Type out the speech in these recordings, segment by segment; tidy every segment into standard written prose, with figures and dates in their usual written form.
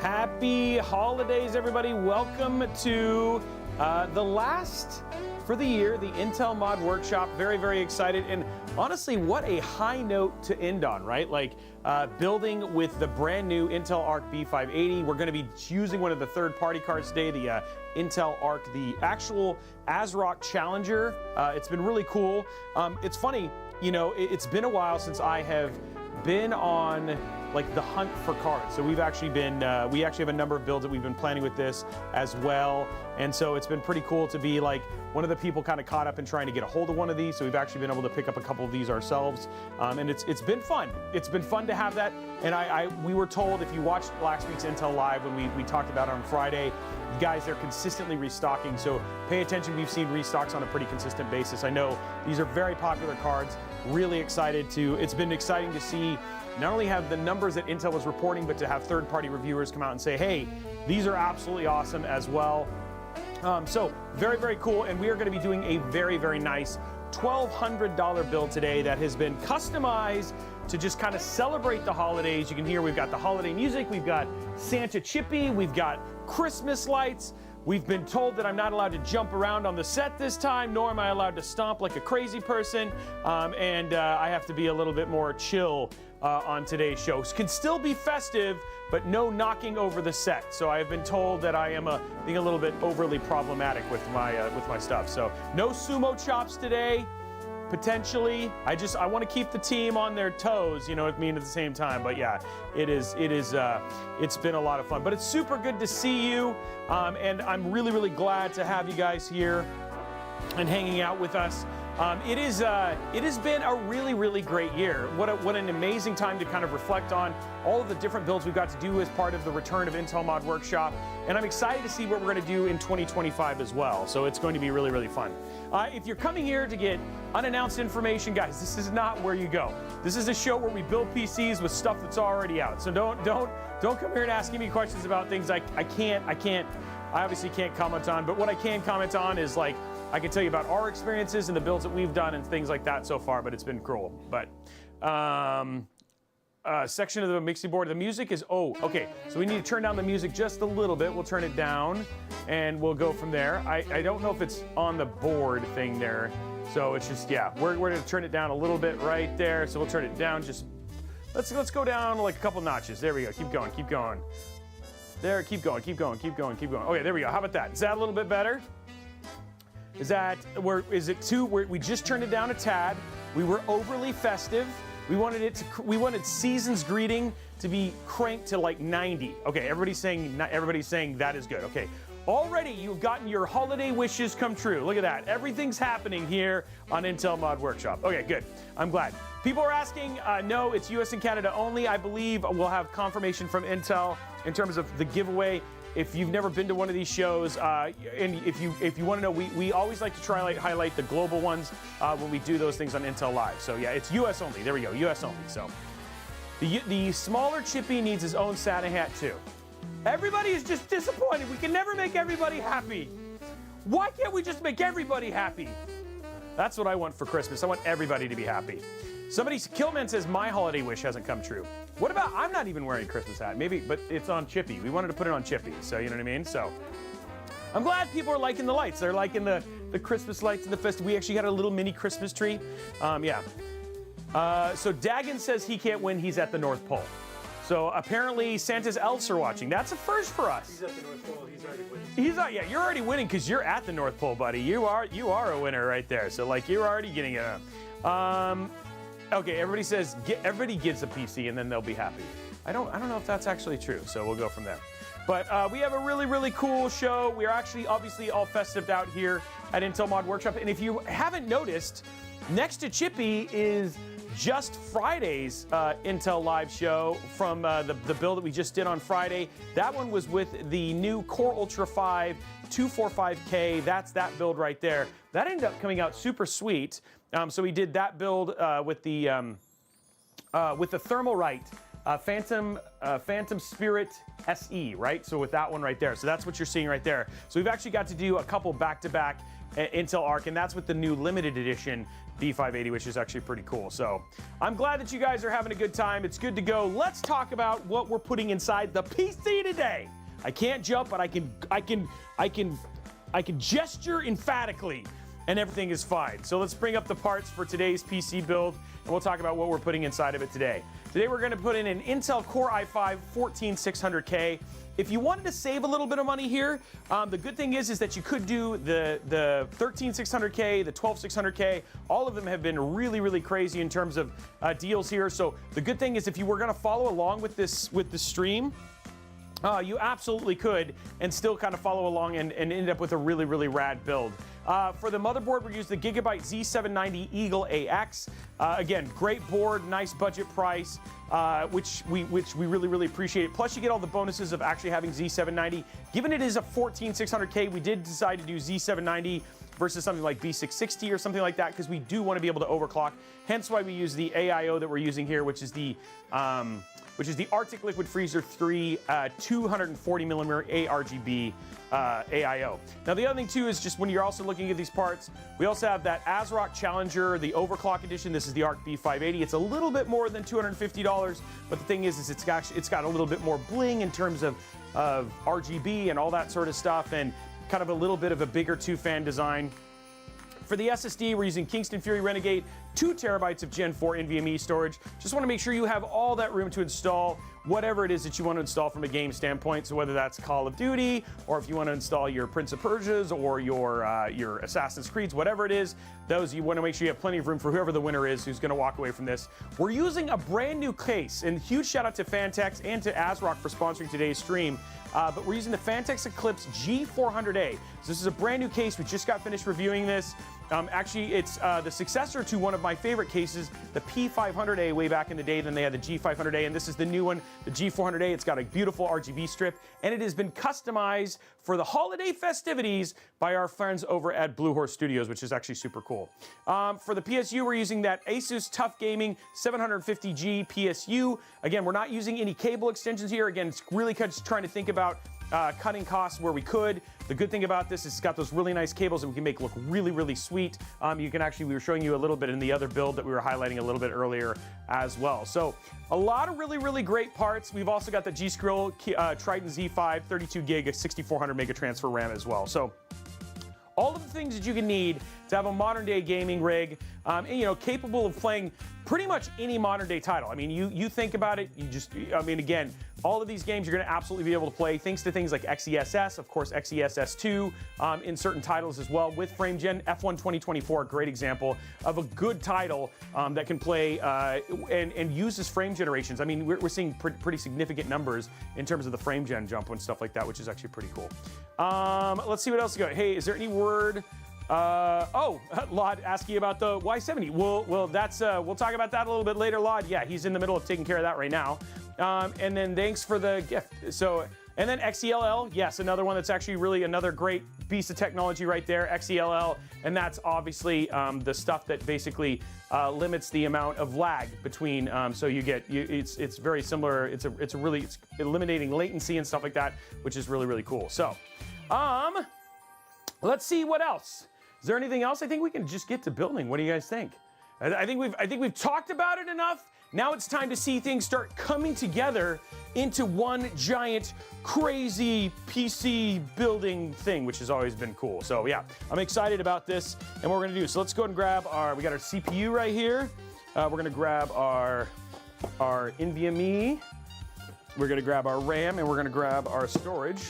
Happy holidays, everybody. Welcome to the last for the year, the Intel Mod Workshop. Very, very excited. And honestly, what a high note to end on, right? Like building with the brand new Intel Arc B580. We're going to be using one of the third-party cards today, the Intel Arc, the actual ASRock Challenger. It's been really cool. It's funny, you know, it's been a while since I have been on like the hunt for cards. So we've actually been, we actually have a number of builds that we've been planning with this as well. And so it's been pretty cool to be like one of the people kind of caught up in trying to get a hold of one of these. So we've actually been able to pick up a couple of these ourselves. And it's been fun. It's been fun to have that. And we were told, if you watched last week's Intel Live when we talked about it on Friday, guys, they're consistently restocking. So pay attention, we've seen restocks on a pretty consistent basis. I know these are very popular cards. Really excited to, it's been exciting to see not only have the numbers that Intel was reporting, but to have third-party reviewers come out and say, hey, these are absolutely awesome as well. So very, very cool. And we are going to be doing a very, very nice $1,200 build today that has been customized to just kind of celebrate the holidays. You can hear we've got the holiday music, we've got Santa Chippy, we've got Christmas lights. We've been told that I'm not allowed to jump around on the set this time, nor am I allowed to stomp like a crazy person. I have to be a little bit more chill on today's show. Can still be festive, but no knocking over the set. So I have been told that I am being a little bit overly problematic with my stuff. So no sumo chops today. Potentially, I want to keep the team on their toes, you know what I mean, at the same time. But yeah, it's been a lot of fun. But it's super good to see you, and I'm really, really glad to have you guys here and hanging out with us. It has been a really, really great year. What an amazing time to kind of reflect on all of the different builds we've got to do as part of the return of Intel Mod Workshop. And I'm excited to see what we're going to do in 2025 as well. So it's going to be really, really fun. If you're coming here to get unannounced information, guys, this is not where you go. This is a show where we build PCs with stuff that's already out. So don't come here and asking me questions about things I obviously can't comment on. But what I can comment on is, like, I can tell you about our experiences and the builds that we've done and things like that so far, but it's been cool. But section of the mixing board, the music is, oh, okay. So we need to turn down the music just a little bit. We'll turn it down and we'll go from there. I don't know if it's on the board thing there. So it's just, yeah, we're gonna turn it down a little bit right there. So we'll turn it down just, let's go down like a couple notches. There we go, keep going, keep going. There, keep going, keep going, keep going, keep going. Okay, there we go, how about that? Is that a little bit better? Is it we just turned it down a tad. We were overly festive. We wanted Season's Greeting to be cranked to like 90. Okay, everybody's saying that is good. Okay, already you've gotten your holiday wishes come true. Look at that. Everything's happening here on Intel Mod Workshop. Okay, good. I'm glad. People are asking, no, it's US and Canada only. I believe we'll have confirmation from Intel in terms of the giveaway. If you've never been to one of these shows, and if you want to know, we always like to highlight the global ones when we do those things on Intel Live. So yeah, it's US only. There we go, US only. So the smaller Chippy needs his own Santa hat too. Everybody is just disappointed. We can never make everybody happy. Why can't we just make everybody happy? That's what I want for Christmas. I want everybody to be happy. Killman says my holiday wish hasn't come true. What about, I'm not even wearing a Christmas hat, maybe, but it's on Chippy. We wanted to put it on Chippy, so you know what I mean? So I'm glad people are liking the lights. They're liking the Christmas lights and the fest. We actually had a little mini Christmas tree. Yeah. So Dagan says he can't win, he's at the North Pole. So apparently Santa's elves are watching. That's a first for us. He's at the North Pole, he's already winning. Yeah, you're already winning because you're at the North Pole, buddy. You are a winner right there. So like you're already getting it. Okay, everybody gives a PC and then they'll be happy. I don't know if that's actually true, so we'll go from there. But we have a really, really cool show. We are actually obviously all festive out here at Intel Mod Workshop. And if you haven't noticed, next to Chippy is just Friday's Intel Live show from the build that we just did on Friday. That one was with the new Core Ultra 5 245K. That's that build right there. That ended up coming out super sweet. So we did that build with the Thermalright Phantom Spirit SE, right? So with that one right there. So that's what you're seeing right there. So we've actually got to do a couple back-to-back Intel Arc, and that's with the new limited edition B580, which is actually pretty cool. So I'm glad that you guys are having a good time. It's good to go. Let's talk about what we're putting inside the PC today. I can't jump, but I can gesture emphatically, and everything is fine. So let's bring up the parts for today's PC build, and we'll talk about what we're putting inside of it today. Today we're going to put in an Intel Core i5 14600K. If you wanted to save a little bit of money here, the good thing is that you could do the 13600K, the 12600K. All of them have been really, really crazy in terms of deals here. So the good thing is if you were going to follow along with the stream, you absolutely could and still kind of follow along and end up with a really, really rad build. For the motherboard, we're using the Gigabyte Z790 Eagle AX. Again, great board, nice budget price, which we really, really appreciate. Plus, you get all the bonuses of actually having Z790. Given it is a 14600K, we did decide to do Z790 versus something like B660 or something like that because we do want to be able to overclock. Hence why we use the AIO that we're using here, which is the Arctic Liquid Freezer 3 240mm ARGB AIO. Now the other thing too is just when you're also looking at these parts, we also have that ASRock Challenger, the overclock edition. This is the Arc B580. It's a little bit more than $250, but the thing is it's got a little bit more bling in terms of RGB and all that sort of stuff, and kind of a little bit of a bigger two-fan design. For the SSD, we're using Kingston Fury Renegade, 2 terabytes of Gen 4 NVMe storage. Just want to make sure you have all that room to install whatever it is that you want to install from a game standpoint. So whether that's Call of Duty, or if you want to install your Prince of Persia's or your Assassin's Creed's, whatever it is, those you want to make sure you have plenty of room for whoever the winner is who's going to walk away from this. We're using a brand new case, and huge shout out to Phanteks and to ASRock for sponsoring today's stream. But we're using the Phanteks Eclipse G400a. So this is a brand new case. We just got finished reviewing this. Actually, it's the successor to one of my favorite cases, the P500a way back in the day. Then they had the G500a, and this is the new one, the G400a. It's got a beautiful RGB strip, and it has been customized for the holiday festivities by our friends over at Blue Horse Studios, which is actually super cool. For the PSU, we're using that Asus Tough Gaming 750G PSU. Again, we're not using any cable extensions here. Again, it's really just trying to think about cutting costs where we could. The good thing about this is it's got those really nice cables that we can make look really, really sweet. You can actually, we were showing you a little bit in the other build that we were highlighting a little bit earlier as well. So a lot of really, really great parts. We've also got the G-Skrill Triton Z5, 32 gig, 6400 mega transfer RAM as well. So all of the things that you can need to have a modern day gaming rig, and, capable of playing pretty much any modern day title. I mean, you think about it, again, all of these games you're going to absolutely be able to play thanks to things like XeSS, of course, XeSS2 in certain titles as well with FrameGen. F1 2024, a great example of a good title that can play and uses frame generations. I mean, we're seeing pretty significant numbers in terms of the FrameGen jump and stuff like that, which is actually pretty cool. Let's see what else we got. Hey, is there any word? Lod asking about the Y70. Well, that's we'll talk about that a little bit later, Lod. Yeah, he's in the middle of taking care of that right now. And then thanks for the gift. So, and then XeLL, yes, another one that's actually really another great piece of technology right there, XeLL, and that's obviously the stuff that basically limits the amount of lag between. So you get it's very similar. It's eliminating latency and stuff like that, which is really, really cool. So, let's see what else. Is there anything else? I think we can just get to building. What do you guys think? I think we've talked about it enough. Now it's time to see things start coming together into one giant, crazy PC building thing, which has always been cool. So yeah, I'm excited about this and what we're gonna do. So let's go ahead and grab we got our CPU right here. We're gonna grab our NVMe. We're gonna grab our RAM, and we're gonna grab our storage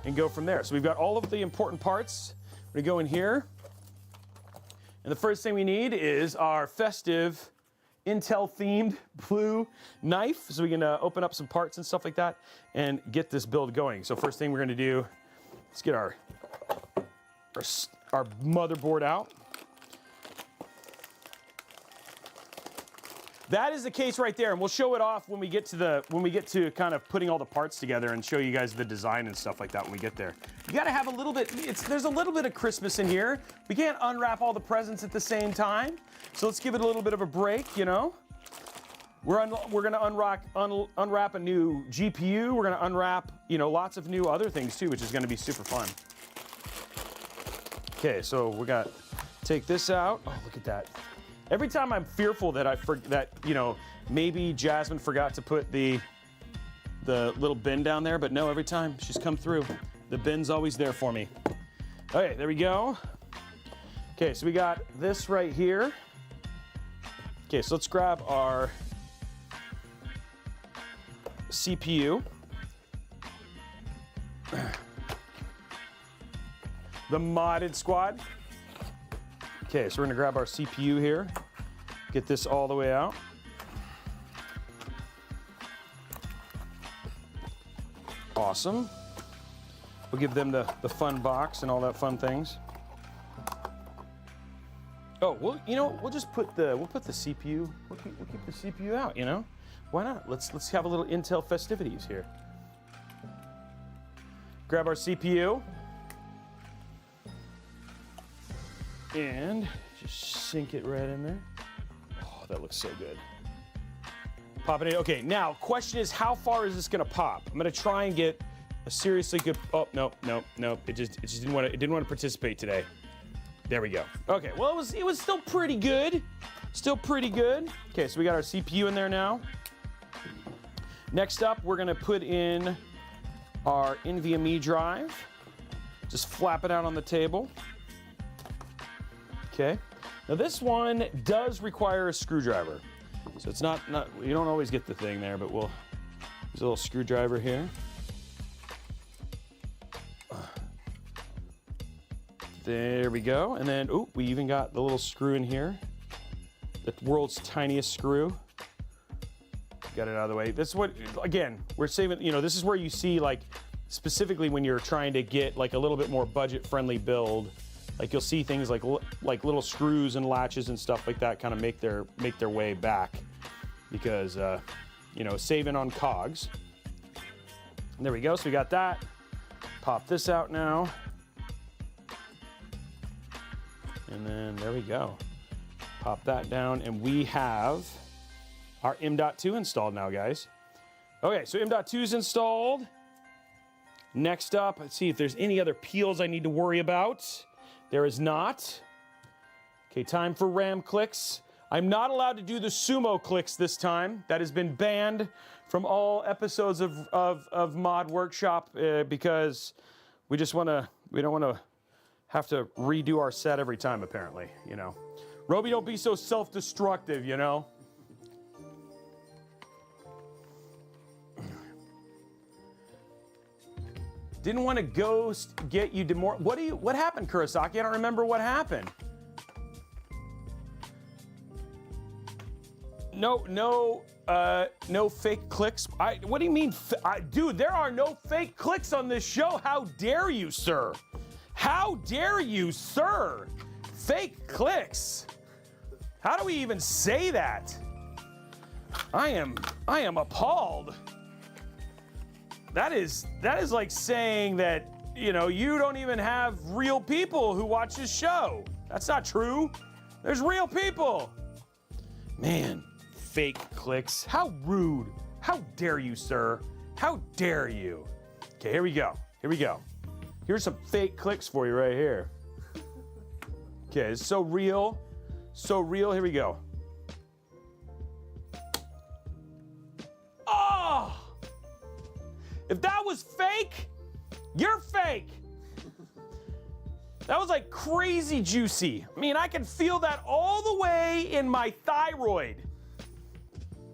and go from there. So we've got all of the important parts. We're gonna go in here. And the first thing we need is our festive Intel-themed blue knife, so we can open up some parts and stuff like that and get this build going. So first thing we're going to do, let's get our motherboard out. That is the case right there, and we'll show it off when we get to kind of putting all the parts together and show you guys the design and stuff like that when we get there. You got to have a little bit. There's a little bit of Christmas in here. We can't unwrap all the presents at the same time, so let's give it a little bit of a break. You know, we're gonna unwrap a new GPU. We're gonna unwrap lots of new other things too, which is gonna be super fun. Okay, so we got take this out. Oh, look at that. Every time I'm fearful that you know, maybe Jasmine forgot to put the little bin down there, but no, every time she's come through. The bin's always there for me. Okay, there we go. Okay, so we got this right here. Okay, so let's grab our CPU. The modded squad. Okay, so we're gonna grab our CPU here. Get this all the way out. Awesome. We'll give them the fun box and all that fun things. Oh, well, you know, we'll just put the CPU. We'll keep the CPU out. You know, why not? Let's have a little Intel festivities here. Grab our CPU and just sink it right in there. Oh, that looks so good. Pop it in. Okay, now question is, how far is this gonna pop? I'm gonna try and get a seriously good. Oh, nope. It just didn't want to participate today. There we go. Okay, well it was still pretty good. Still pretty good. Okay, so we got our CPU in there now. Next up, we're gonna put in our NVMe drive. Just flap it out on the table. Okay. Now this one does require a screwdriver. So it's not you don't always get the thing there, but we'll use a little screwdriver here. There we go. And then, ooh, we even got the little screw in here. The world's tiniest screw. Got it out of the way. This is what, again, we're saving, you know, this is where you see, like, specifically when you're trying to get like a little bit more budget-friendly build, like you'll see things like little screws and latches and stuff like that kind of make their way back because, you know, saving on cogs. And there we go. So we got that. Pop this out now. And then there we go. Pop that down, and we have our M.2 installed now, guys. Okay, so M.2 is installed. Next up, let's see if there's any other peels I need to worry about. There is not. Okay, time for RAM clicks. I'm not allowed to do the sumo clicks this time. That has been banned from all episodes of Mod Workshop because we don't want to have to redo our set every time, apparently, you know. Robey, don't be so self-destructive, you know. Didn't want to ghost get you what happened, Kurosaki? I don't remember what happened. No fake clicks. What do you mean? Dude, there are no fake clicks on this show. How dare you, sir? How dare you, sir? Fake clicks. How do we even say that? I am appalled. That is like saying that, you know, you don't even have real people who watch this show. That's not true. There's real people. Man, fake clicks. How rude. How dare you, sir? How dare you? Okay, here we go. Here we go. Here's some fake clicks for you right here. Okay, it's so real. So real. Here we go. Oh! If that was fake, you're fake. That was like crazy juicy. I mean, I can feel that all the way in my thyroid.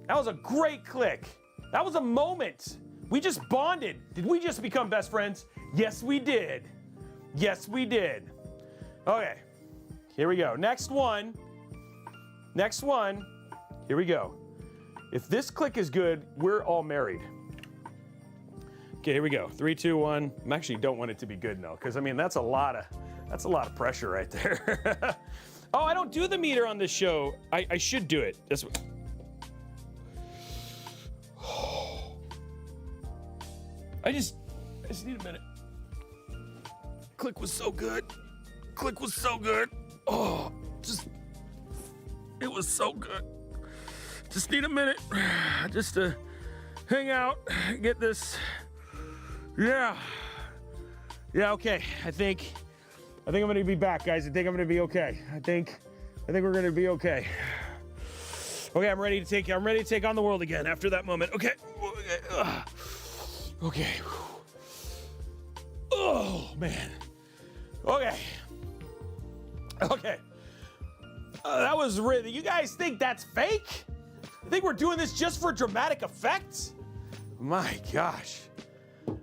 That was a great click. That was a moment. We just bonded. Did we just become best friends? Yes, we did. Yes, we did. Okay, here we go. Next one. Next one. Here we go. If this click is good, we're all married. Okay, here we go. 3, 2, 1. I actually don't want it to be good though, because I mean that's a lot of pressure right there. Oh, I don't do the meter on this show. I should do it. That's what. I just need a minute. Click was so good. Click was so good. Oh, it was so good. Just need a minute just to hang out, get this. Yeah, okay. I think I'm gonna be back, guys. I think I'm gonna be okay. I think I think we're gonna be okay. Okay, I'm ready to take on the world again after that moment. Okay. Okay. Oh, man. Okay. Okay. That was really, you guys think that's fake? You think we're doing this just for dramatic effects? My gosh.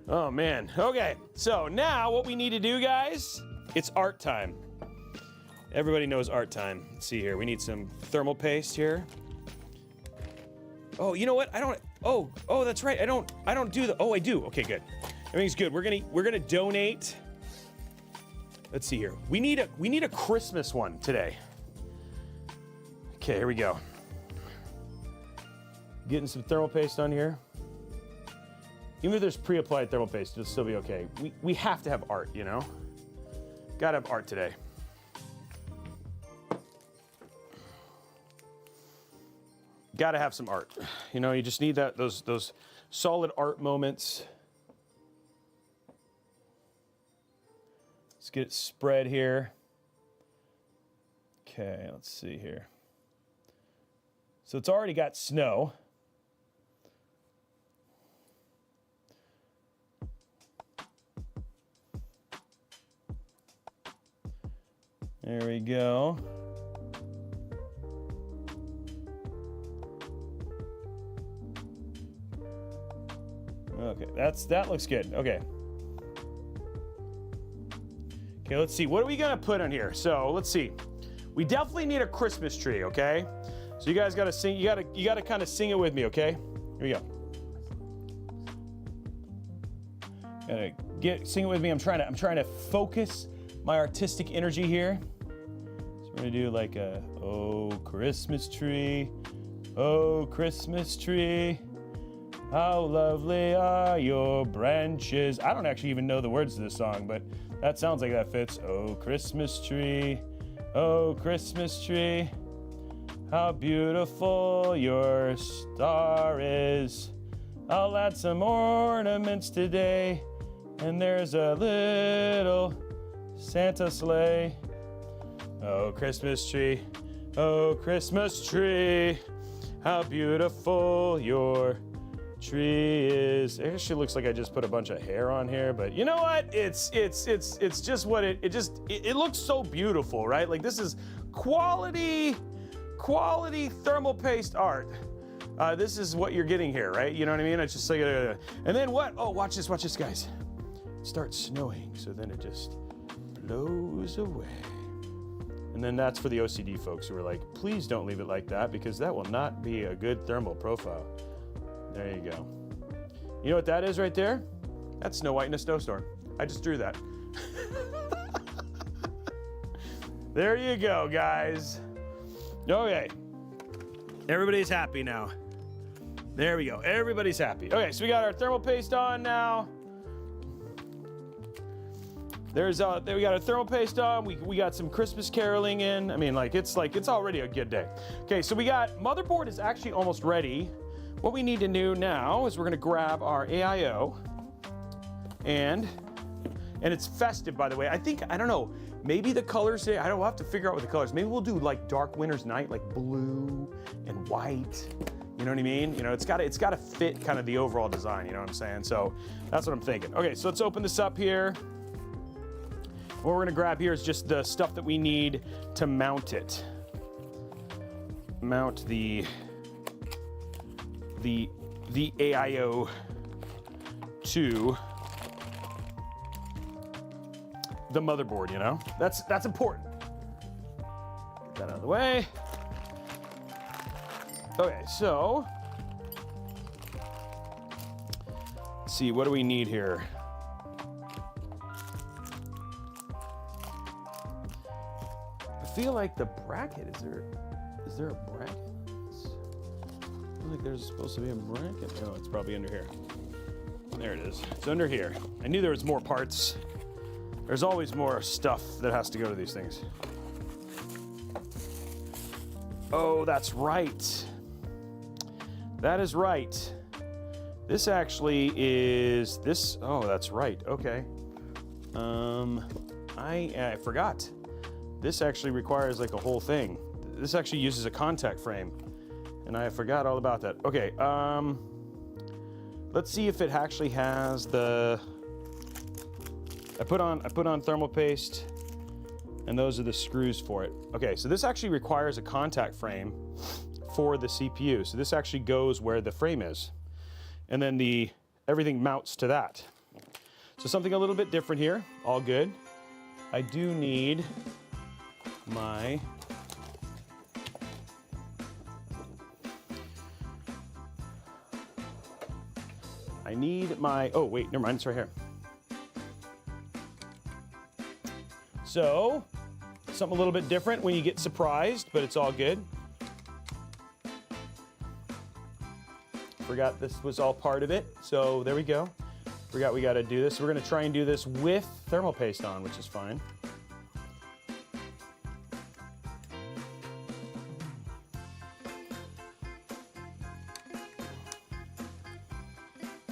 Oh, man. Okay, so now what we need to do, guys, it's art time. Everybody knows art time. Let's see here. We need some thermal paste here. Oh, you know what? Oh, that's right. I don't do the, oh, I do. Okay, good. Everything's good. We're gonna donate. Let's see here. We need a Christmas one today. Okay, here we go. Getting some thermal paste on here. Even if there's pre-applied thermal paste, it'll still be okay. We have to have art, you know? Gotta have art today. Gotta have some art. You know, you just need those solid art moments. Let's get it spread here. Okay, let's see here. So it's already got snow. There we go. Okay, that looks good. Okay. Okay, let's see. What are we gonna put on here? So let's see. We definitely need a Christmas tree, okay? So you guys gotta sing, you gotta kind of sing it with me, okay? Here we go. Sing it with me. I'm trying to focus my artistic energy here. So we're gonna do like a, oh, Christmas tree, oh, Christmas tree. How lovely are your branches. I don't actually even know the words to this song, but that sounds like that fits. Oh, Christmas tree, oh, Christmas tree. How beautiful your star is. I'll add some ornaments today. And there's a little Santa sleigh. Oh, Christmas tree, oh, Christmas tree. How beautiful your tree is. It actually looks like I just put a bunch of hair on here, but you know what? It's just what it looks so beautiful, right? Like this is quality thermal paste art. This is what you're getting here, right? You know what I mean? It's just like and then what? Oh, watch this, guys. It starts snowing, so then it just blows away. And then that's for the OCD folks who are like, please don't leave it like that because that will not be a good thermal profile. There you go. You know what that is right there? That's Snow White in a snowstorm. I just drew that. There you go, guys. Okay. Everybody's happy now. There we go. Everybody's happy. Okay, so we got our thermal paste on now. There we got our thermal paste on. We got some Christmas caroling in. I mean, it's already a good day. Okay, so we got motherboard is actually almost ready. What we need to do now is we're gonna grab our AIO and it's festive, by the way. I don't know, maybe the colors today, we'll have to figure out what the colors. Maybe we'll do like Dark Winter's Night, like blue and white. You know what I mean? You know, it's gotta fit kind of the overall design, you know what I'm saying? So that's what I'm thinking. Okay, so let's open this up here. What we're gonna grab here is just the stuff that we need to mount it. Mount the AIO to the motherboard, you know? That's important. Get that out of the way. Okay, so let's see, what do we need here? I feel like the bracket, is there a bracket? I feel like there's supposed to be a bracket. Oh, it's probably under here. There it is. It's under here. I knew there was more parts. There's always more stuff that has to go to these things. Oh, that's right. That is right. This actually is this. Oh, that's right. Okay. I forgot. This actually requires like a whole thing. this actually uses a contact frame, and I forgot all about that. Okay, let's see if it actually has the. I put on thermal paste, and those are the screws for it. Okay, so this actually requires a contact frame for the CPU. So this actually goes where the frame is, and then everything mounts to that. So something a little bit different here. All good. I do need my oh wait, never mind, it's right here. So, something a little bit different when you get surprised, but it's all good. Forgot this was all part of it, so there we go. Forgot we gotta do this. We're gonna try and do this with thermal paste on, which is fine.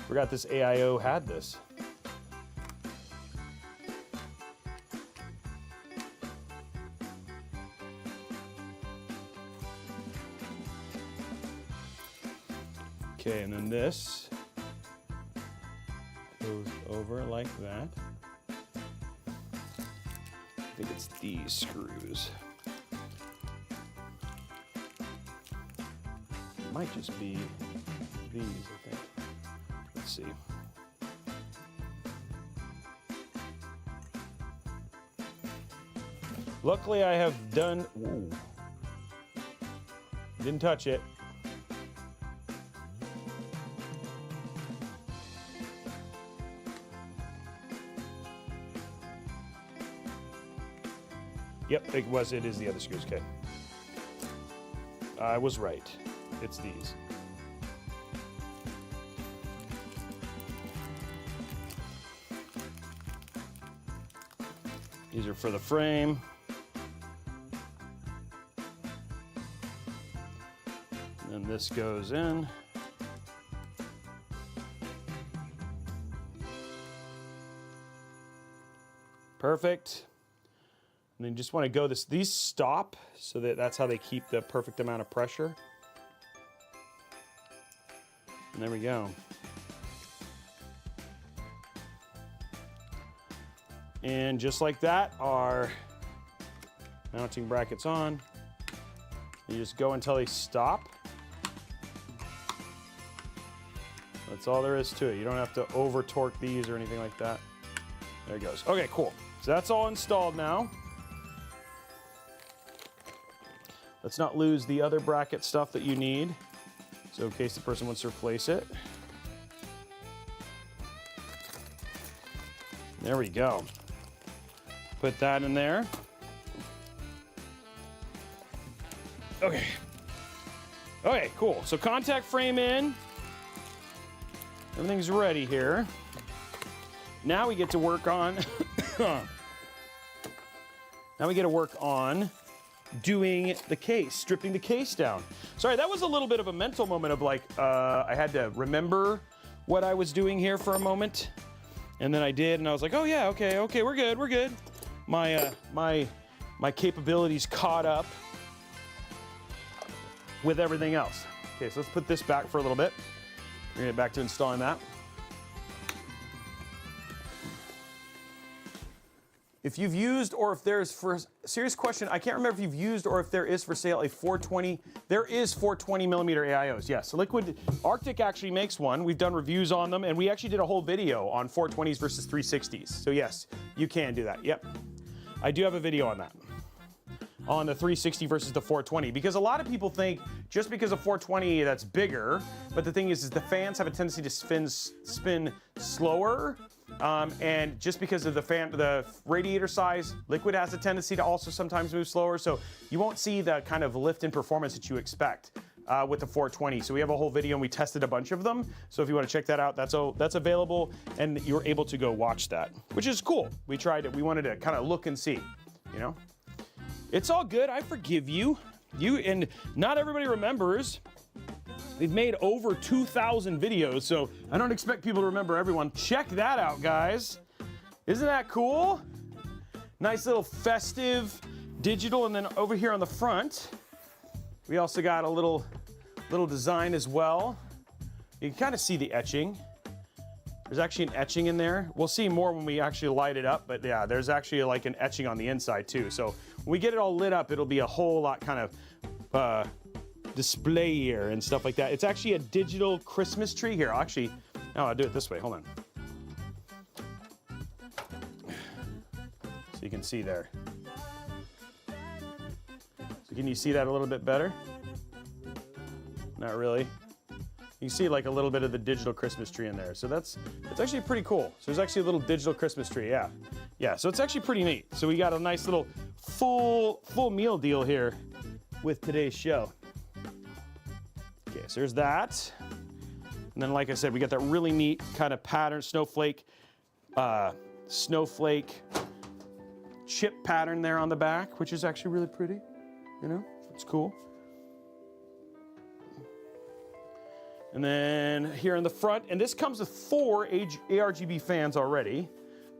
Forgot this AIO had this. Okay, and then this goes over like that. I think it's these screws. It might just be these, I think. Let's see. Luckily, I have done. Ooh, didn't touch it. Yep, it is the other screws, okay. I was right. It's these. These are for the frame. And this goes in. Perfect. And then you just want to go these stop so that's how they keep the perfect amount of pressure. And there we go. And just like that, our mounting brackets on. You just go until they stop. That's all there is to it. You don't have to over torque these or anything like that. There it goes. Okay, cool. So that's all installed now. Let's not lose the other bracket stuff that you need. So in case the person wants to replace it. There we go. Put that in there. Okay. Okay, cool. So contact frame in. Everything's ready here. Now we get to work on doing the case, stripping the case down. Sorry, that was a little bit of a mental moment of like, I had to remember what I was doing here for a moment. And then I did, and I was like, oh yeah, okay, we're good. My capabilities caught up with everything else. Okay, so let's put this back for a little bit. We're gonna get back to installing that. If you've used, or if there's, for serious question, I can't remember if you've used or if there is for sale a 420, there is 420 millimeter AIOs, yes. So Arctic actually makes one. We've done reviews on them, and we actually did a whole video on 420s versus 360s. So yes, you can do that, yep. I do have a video on that, on the 360 versus the 420, because a lot of people think just because of 420 that's bigger, but the thing is the fans have a tendency to spin slower, and just because of the radiator size, liquid has a tendency to also sometimes move slower, so you won't see the kind of lift in performance that you expect with the 420. So we have a whole video and we tested a bunch of them, so if you want to check that out, that's available, and you're able to go watch that, which is cool. We tried it, we wanted to kind of look and see, you know? It's all good, I forgive you. And not everybody remembers. We've made over 2,000 videos, so I don't expect people to remember everyone. Check that out, guys. Isn't that cool? Nice little festive digital, and then over here on the front, We also got a little design as well. You can kind of see the etching. There's actually an etching in there. We'll see more when we actually light it up, but yeah, there's actually like an etching on the inside too. So when we get it all lit up, it'll be a whole lot kind of display here and stuff like that. It's actually a digital Christmas tree here. I'll do it this way, hold on. So you can see there. So can you see that a little bit better? Not really. You can see like a little bit of the digital Christmas tree in there. So it's actually pretty cool. So there's actually a little digital Christmas tree, yeah. Yeah, so it's actually pretty neat. So we got a nice little full meal deal here with today's show. Okay, so there's that. And then like I said, we got that really neat kind of pattern, snowflake chip pattern there on the back, which is actually really pretty, you know, it's cool. And then here in the front, and this comes with 4 ARGB fans already,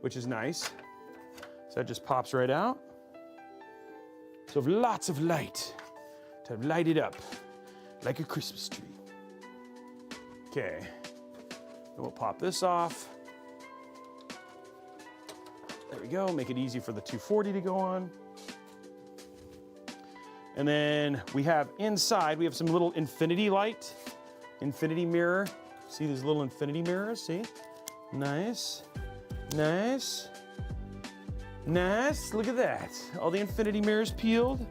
which is nice. So that just pops right out. So lots of light to light it up like a Christmas tree. Okay, then we'll pop this off. There we go, make it easy for the 240 to go on. And then we have inside, we have some little infinity mirror. See these little infinity mirrors, see? Nice, nice, nice, look at that. All the infinity mirrors peeled.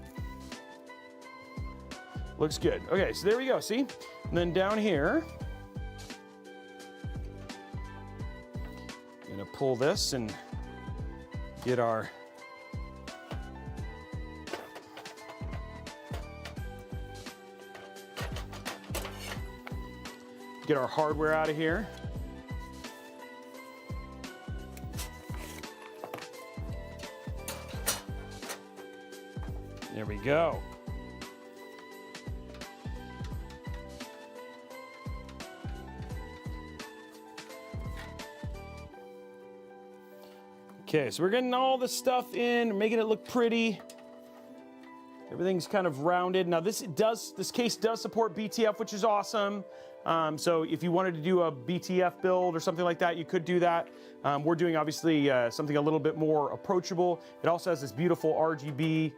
Looks good. Okay, so there we go, see? And then down here, I'm gonna pull this and get our hardware out of here. There we go. Okay, so we're getting all the stuff in, making it look pretty. Everything's kind of rounded. Now this case does support BTF, which is awesome. So if you wanted to do a BTF build or something like that, you could do that. We're doing obviously something a little bit more approachable. It also has this beautiful RGB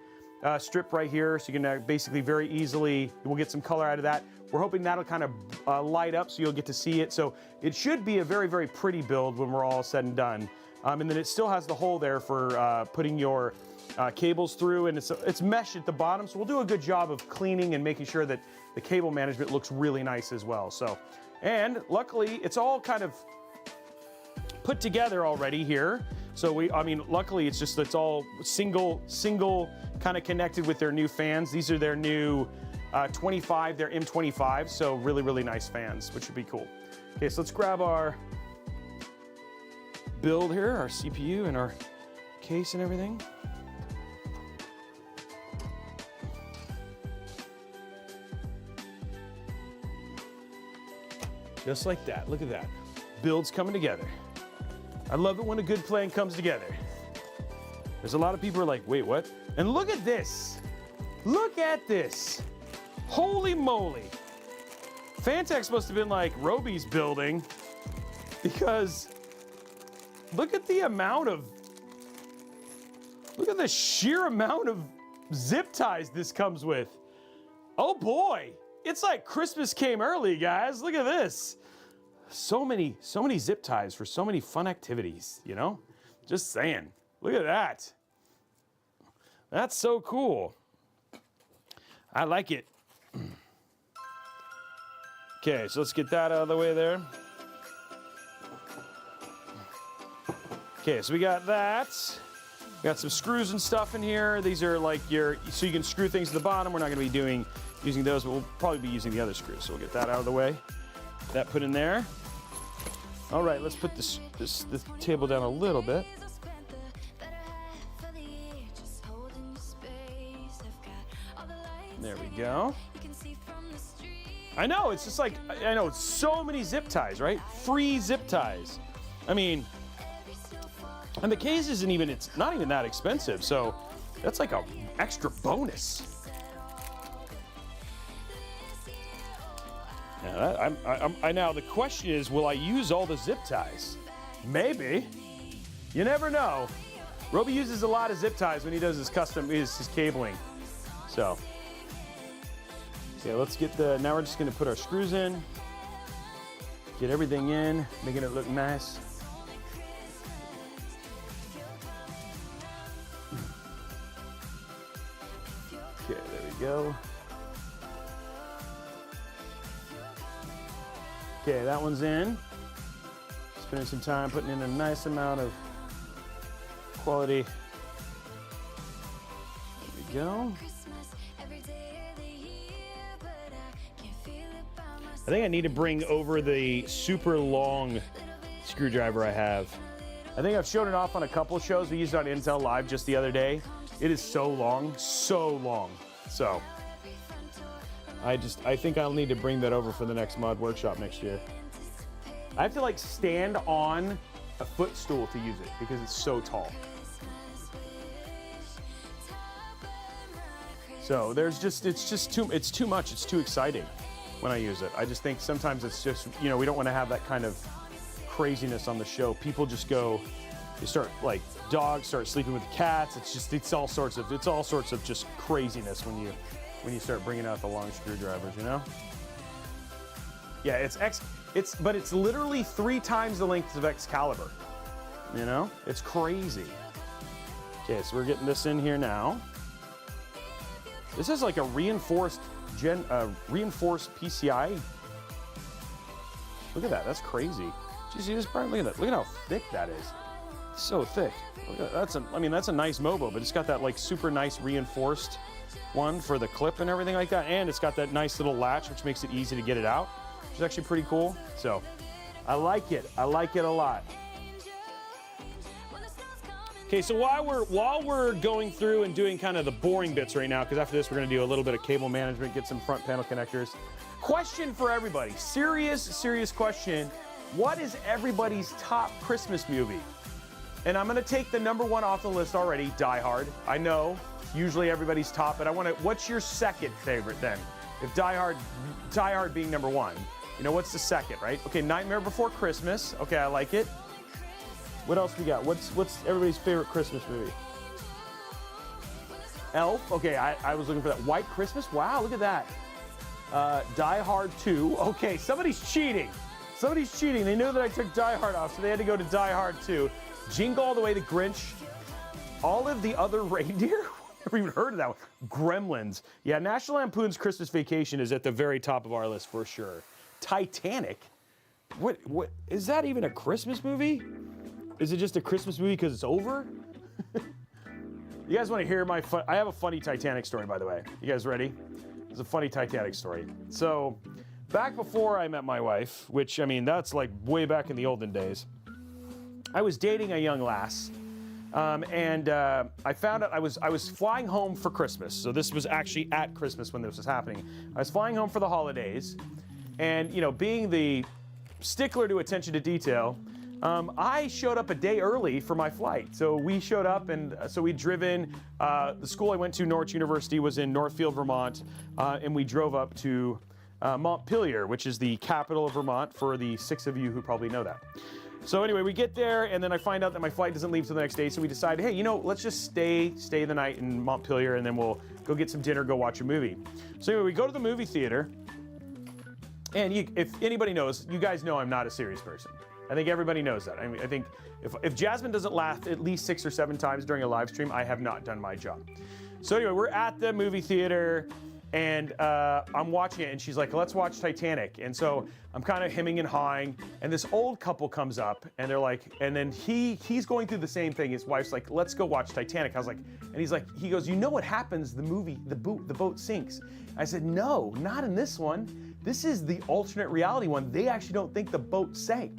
strip right here, so you can basically very easily, we'll get some color out of that. We're hoping that'll kind of light up so you'll get to see it. So it should be a very, very pretty build when we're all said and done. And then it still has the hole there for putting your cables through, and it's mesh at the bottom, so we'll do a good job of cleaning and making sure that the cable management looks really nice as well. So, and luckily it's all kind of put together already here. So luckily it's all single kind of connected with their new fans. These are their new 25, their M25, so really, really nice fans, which would be cool. Okay, so let's grab our build here, our CPU and our case and everything. Just like that, look at that. Builds coming together. I love it when a good plan comes together. There's a lot of people who are like, wait, what? And look at this. Look at this. Holy moly. Phanteks must have been like Robey's building, because look at the sheer amount of zip ties this comes with. Oh boy. It's like Christmas came early, guys. Look at this. So many zip ties for so many fun activities, you know? Just saying. Look at that. That's so cool. I like it. Okay, so let's get that out of the way there. Okay, so we got that. We got some screws and stuff in here. These are like so you can screw things to the bottom. We're not gonna be using those, but we'll probably be using the other screws. So we'll get that out of the way. That put in there. All right, let's put this table down a little bit. There we go. I know, it's just like, I know, it's so many zip ties, right? Free zip ties. I mean, and the case it's not even that expensive, so that's like an extra bonus. Now the question is, will I use all the zip ties? Maybe. You never know. Robey uses a lot of zip ties when he does his cabling. So, yeah, let's get now we're just gonna put our screws in, get everything in, making it look nice. Okay, there we go. Okay, that one's in. Spending some time putting in a nice amount of quality. There we go. I think I need to bring over the super long screwdriver I have. I think I've shown it off on a couple of shows. We used it on Intel Live just the other day. It is so long, so long. So I think I'll need to bring that over for the next mod workshop next year. I have to like stand on a footstool to use it because it's so tall. So it's too much. It's too exciting when I use it. I just think sometimes it's just, we don't want to have that kind of craziness on the show. People just go, they start like dogs start sleeping with cats. It's all sorts of just craziness when you start bringing out the long screwdrivers, Yeah, but it's literally 3 times the length of Excalibur. It's crazy. Okay, so we're getting this in here now. This is like a reinforced PCI. Look at that, that's crazy. Did you see this, Brian? Look at that. Look at how thick that is. It's so thick. Look at that. That's a nice Mobo, but it's got that like super nice reinforced one for the clip and everything like that, and it's got that nice little latch which makes it easy to get it out, which is actually pretty cool. So I like it a lot. Okay, so while we're going through and doing kind of the boring bits right now, because after this we're going to do a little bit of cable management, get some front panel connectors. Question for everybody, serious question. What is everybody's top Christmas movie? And I'm going to take the #1 off the list already, Die Hard. I know usually everybody's top, but what's your second favorite then? If Die Hard being #1, what's the second, right? Okay, Nightmare Before Christmas. Okay, I like it. What else we got? What's everybody's favorite Christmas movie? Elf. Okay, I was looking for that. White Christmas. Wow, look at that. Die Hard 2. Okay, somebody's cheating. They knew that I took Die Hard off, so they had to go to Die Hard 2. Jingle All the Way, The Grinch. All of the Other Reindeer. Never even heard of that one. Gremlins. Yeah, National Lampoon's Christmas Vacation is at the very top of our list for sure. Titanic. What is that even a Christmas movie? Is it just a Christmas movie because it's over? You guys want to hear I have a funny Titanic story, by the way. You guys ready? It's a funny Titanic story. So, back before I met my wife, which, that's like way back in the olden days, I was dating a young lass. I found out I was flying home for Christmas. So this was actually at Christmas when this was happening. I was flying home for the holidays, and being the stickler to attention to detail, I showed up a day early for my flight. So we showed up, and so we'd driven. The school I went to, Norwich University, was in Northfield, Vermont, and we drove up to Montpelier, which is the capital of Vermont, for the 6 of you who probably know that. So anyway, we get there, and then I find out that my flight doesn't leave till the next day, so we decided, hey, let's just stay the night in Montpelier, and then we'll go get some dinner, go watch a movie. So anyway, we go to the movie theater, and if anybody knows, you guys know I'm not a serious person. I think everybody knows that. I think if Jasmine doesn't laugh at least 6 or 7 times during a live stream, I have not done my job. So anyway, we're at the movie theater, and I'm watching it, and she's like, let's watch Titanic. And so I'm kind of hemming and hawing, and this old couple comes up, and they're like, and then he's going through the same thing. His wife's like, let's go watch Titanic. I was like, and he goes, what happens? The boat sinks. I said, no, not in this one. This is the alternate reality one. They actually don't think the boat sank.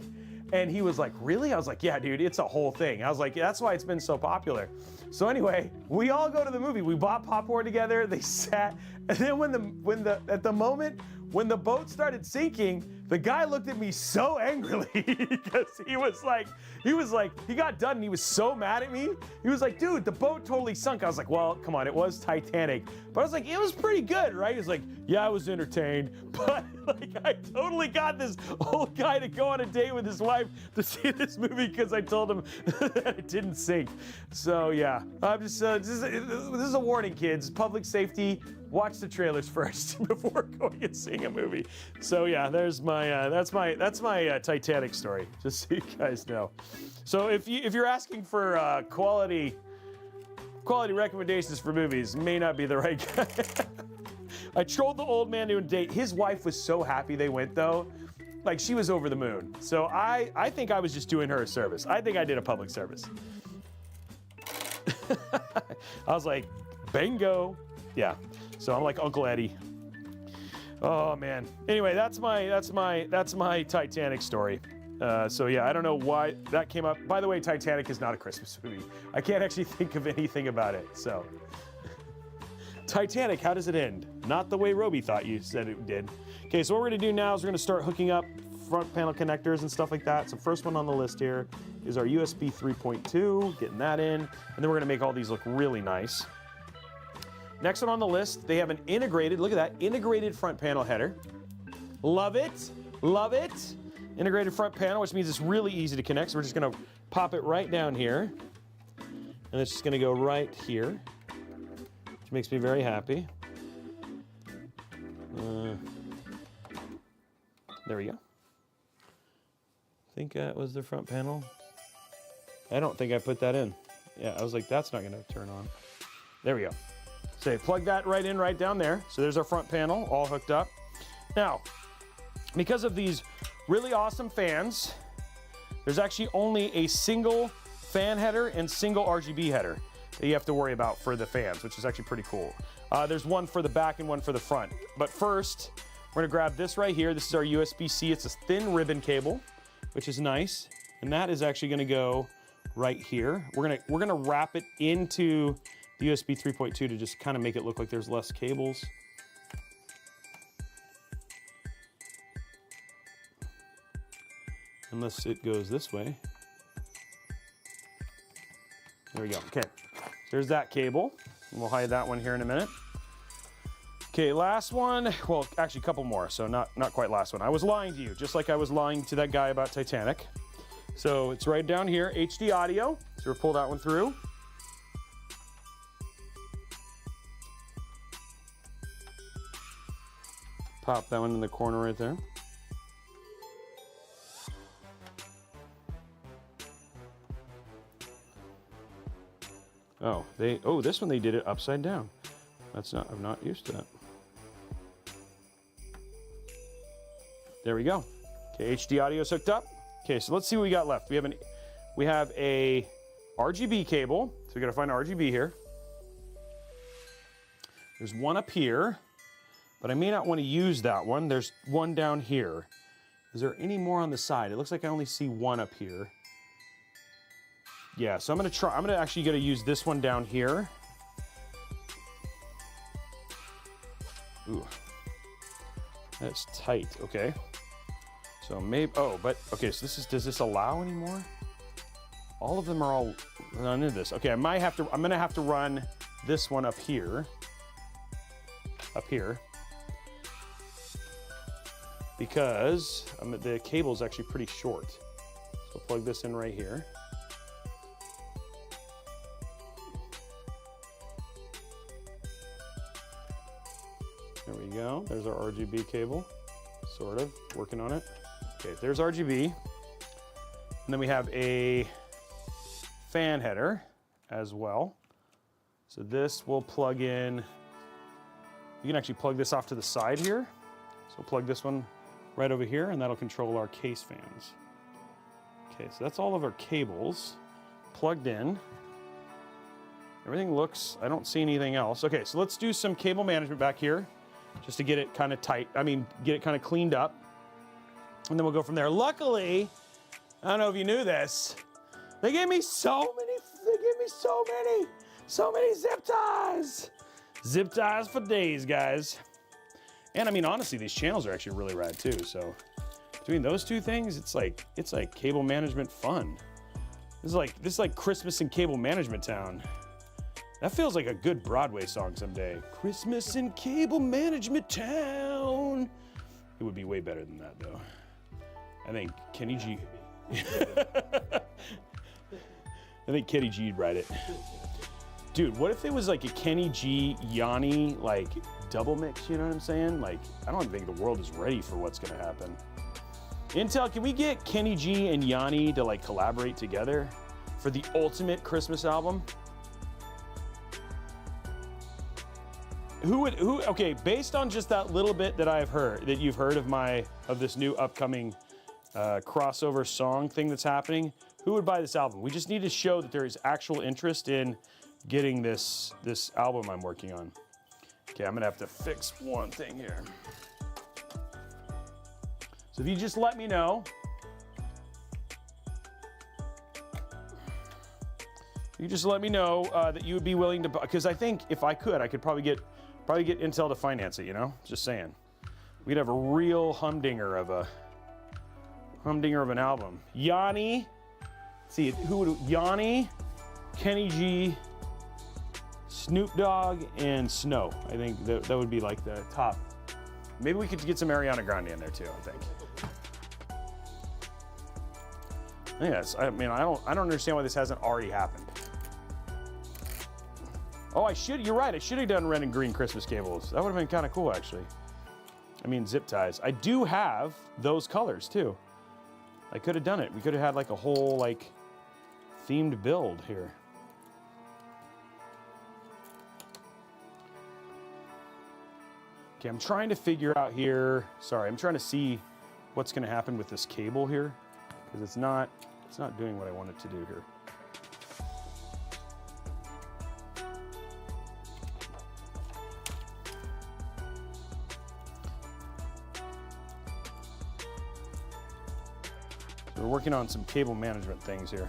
And he was like, really? I was like, yeah, dude, it's a whole thing. I was like, that's why it's been so popular. So anyway, we all go to the movie. We bought popcorn together. They sat, and then at the moment when the boat started sinking, the guy looked at me so angrily because he got done and he was so mad at me. He was like, dude, the boat totally sunk. I was like, well, come on, it was Titanic. But I was like, it was pretty good, right? He's like, yeah, I was entertained. But like, I totally got this old guy to go on a date with his wife to see this movie because I told him that it didn't sink. So yeah, I'm just, this is a warning, kids. Public safety, watch the trailers first before going and seeing a movie. So yeah, there's my that's my Titanic story, just so you guys know. So if you're asking for quality recommendations for movies, may not be the right guy. I trolled the old man to a date. His wife was so happy they went though. Like, she was over the moon. So I think I was just doing her a service. I think I did a public service. I was like, bingo. Yeah. So I'm like Uncle Eddie. Oh man. Anyway, that's my Titanic story. So yeah, I don't know why that came up. By the way, Titanic is not a Christmas movie. I can't actually think of anything about it. So Titanic, how does it end? Not the way Robey thought you said it did. Okay, so what we're gonna do now is we're gonna start hooking up front panel connectors and stuff like that. So first one on the list here is our USB 3.2, getting that in, and then we're gonna make all these look really nice. Next one on the list, they have an integrated, look at that, integrated front panel header. Love it, love it. Integrated front panel, which means it's really easy to connect. So we're just gonna pop it right down here. And it's just gonna go right here, which makes me very happy. There we go. I think that was the front panel. I don't think I put that in. Yeah, I was like, that's not gonna turn on. There we go. So plug that right in, right down there. So there's our front panel all hooked up. Now, because of these really awesome fans, there's actually only a single fan header and single RGB header that you have to worry about for the fans, which is actually pretty cool. There's one for the back and one for the front. But first, we're gonna grab this right here. This is our USB-C. It's a thin ribbon cable, which is nice. And that is actually gonna go right here. We're gonna wrap it into the USB 3.2 to just kind of make it look like there's less cables. Unless it goes this way. There we go, okay. There's that cable. We'll hide that one here in a minute. Okay, last one. Well, actually a couple more, so not quite last one. I was lying to you, just like I was lying to that guy about Titanic. So it's right down here, HD audio. So we'll pull that one through. Pop that one in the corner right there. Oh, this one they did it upside down. I'm not used to that. There we go. Okay, HD audio is hooked up. Okay, so let's see what we got left. We have a RGB cable. So we gotta find RGB here. There's one up here, but I may not want to use that one. There's one down here. Is there any more on the side? It looks like I only see one up here. Yeah, so I'm gonna actually use this one down here. Ooh, that's tight, okay. So maybe, okay, so does this allow anymore? All of them are all none of this. Okay, I'm gonna have to run this one up here. Because the cable is actually pretty short. So plug this in right here. There we go, there's our RGB cable, sort of, working on it. Okay, there's RGB. And then we have a fan header as well. So this will plug in, you can actually plug this off to the side here. So plug this one right over here and that'll control our case fans. Okay, so that's all of our cables plugged in. Everything looks, I don't see anything else. Okay, so let's do some cable management back here just to get it kind of tight. Get it kind of cleaned up. And then we'll go from there. Luckily, I don't know if you knew this, they gave me so many zip ties. Zip ties for days, guys. And I mean, honestly, these channels are actually really rad too. So between those two things, it's like cable management fun. This is like Christmas in cable management town. That feels like a good Broadway song someday. Christmas in cable management town. It would be way better than that though. I think Kenny G. I think Kenny G'd write it. Dude, what if it was like a Kenny G, Yanni, like double mix, you know what I'm saying? Like, I don't think the world is ready for what's gonna happen. Intel, can we get Kenny G and Yanni to like collaborate together for the ultimate Christmas album? Okay, based on just that little bit that I've heard, that you've heard of this new upcoming crossover song thing that's happening, who would buy this album? We just need to show that there is actual interest in getting this album I'm working on. Okay, I'm gonna have to fix one thing here. So if you just let me know. You just let me know that you would be willing to, because I think if I could probably get Intel to finance it, you know? Just saying. We'd have a real humdinger of an album. Yanni, see, Yanni, Kenny G, Snoop Dogg, and Snow. I think that would be like the top. Maybe we could get some Ariana Grande in there too, I think. Yes, I mean, I don't understand why this hasn't already happened. Oh, you're right, I should have done red and green Christmas cables. That would have been kind of cool, actually. I mean, zip ties. I do have those colors, too. I could have done it. We could have had, like, a whole, like, themed build here. Okay, I'm trying to figure out here. Sorry, I'm trying to see what's going to happen with this cable here, because it's not doing what I want it to do here. We're working on some cable management things here.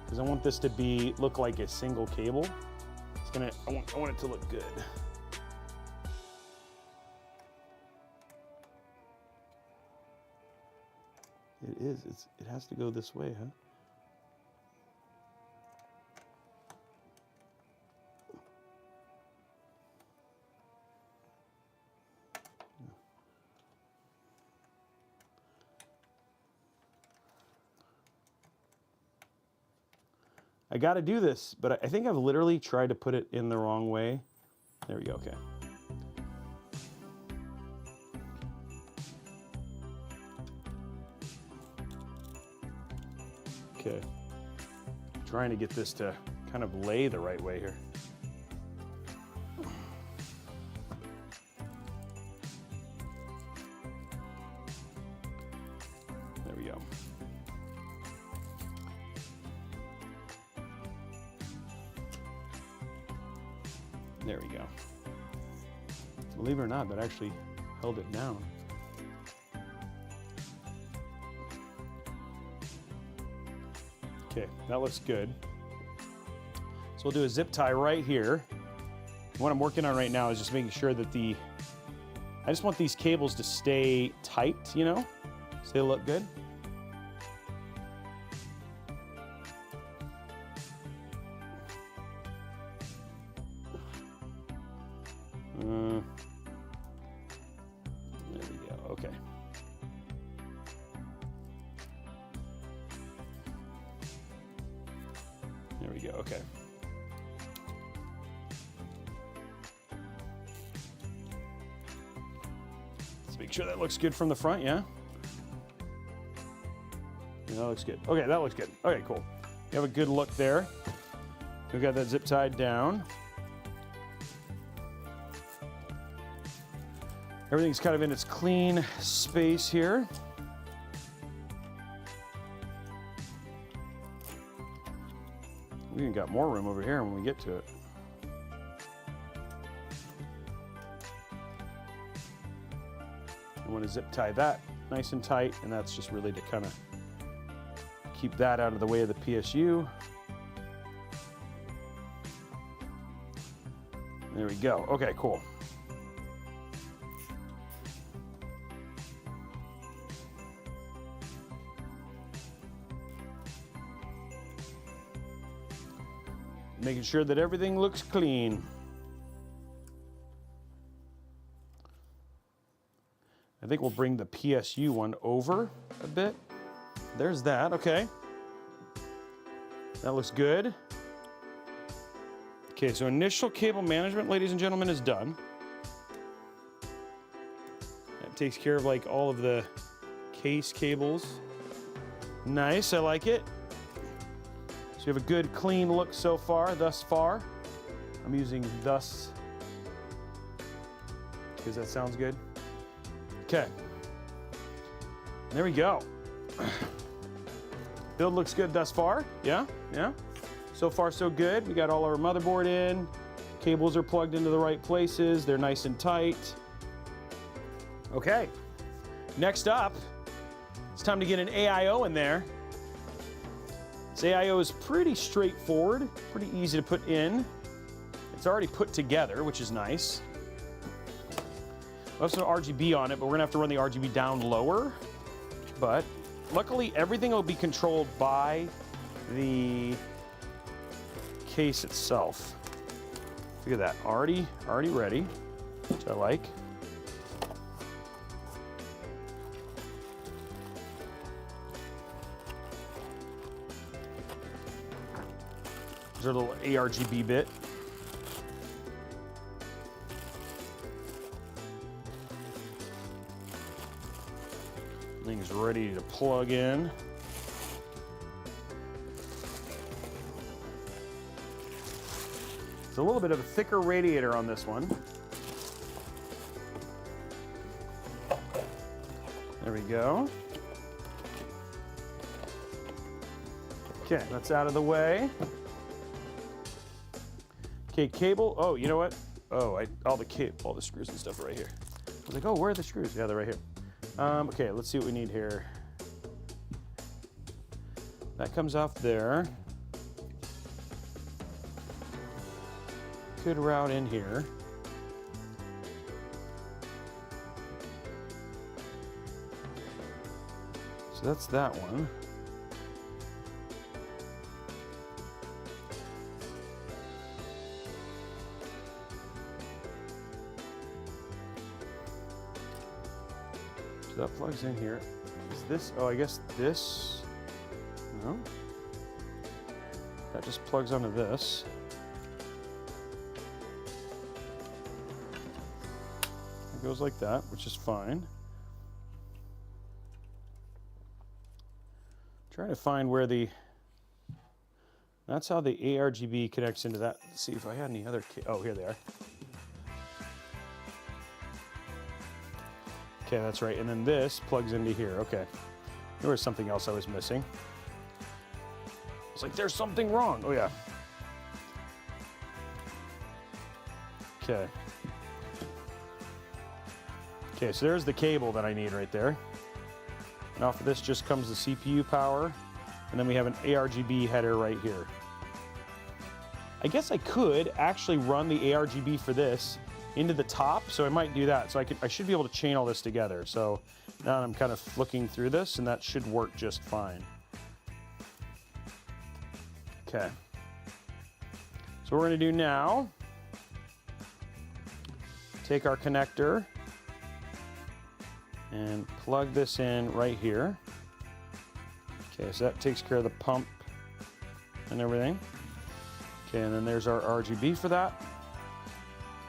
Because I want this to look like a single cable. I want it to look good. It is. It has to go this way, huh? I got to do this, but I think I've literally tried to put it in the wrong way. There we go, okay. Okay. Trying to get this to kind of lay the right way here. There we go. There we go. Believe it or not, that actually held it down. Okay, that looks good. So we'll do a zip tie right here. What I'm working on right now is just making sure that I just want these cables to stay tight, you know, so they look good. There we go, okay. There we go, okay. Let's make sure that looks good from the front, yeah? Yeah, that looks good. Okay, that looks good. Okay, cool. You have a good look there. We've got that zip tied down. Everything's kind of in its clean space here. We even got more room over here when we get to it. I want to zip tie that nice and tight, and that's just really to kind of keep that out of the way of the PSU. There we go. Okay, cool. Making sure that everything looks clean. I think we'll bring the PSU one over a bit. There's that, okay. That looks good. Okay, so initial cable management, ladies and gentlemen, is done. That takes care of like all of the case cables. Nice, I like it. So you have a good clean look so far, thus far. I'm using thus because that sounds good. Okay, there we go. Build looks good thus far. Yeah. So far, so good. We got all our motherboard in. Cables are plugged into the right places. They're nice and tight. Okay, next up, it's time to get an AIO in there. This AIO is pretty straightforward, pretty easy to put in. It's already put together, which is nice. We have some RGB on it, but we're gonna have to run the RGB down lower. But luckily, everything will be controlled by the case itself. Look at that, already ready, which I like. There's our little ARGB bit. Thing is ready to plug in. It's a little bit of a thicker radiator on this one. There we go. Okay, that's out of the way. Okay, cable. Oh, you know what? Oh, all the screws and stuff are right here. I was like, oh, where are the screws? Yeah, they're right here. Okay, let's see what we need here. That comes off there. Good route in here. So that's that one. So that plugs in here. Is this, oh, I guess this, no? That just plugs onto this. It goes like that, which is fine. Trying to find where that's how the ARGB connects into that. Let's see if I had any other, oh, here they are. Okay, that's right, and then this plugs into here, okay. There was something else I was missing. It's like, there's something wrong, oh yeah. Okay. Okay, so there's the cable that I need right there. And off of this just comes the CPU power, and then we have an ARGB header right here. I guess I could actually run the ARGB for this into the top, so I might do that. So I should be able to chain all this together. So now I'm kind of looking through this, and that should work just fine. Okay. So what we're gonna do now, take our connector and plug this in right here. Okay, so that takes care of the pump and everything. Okay, and then there's our RGB for that.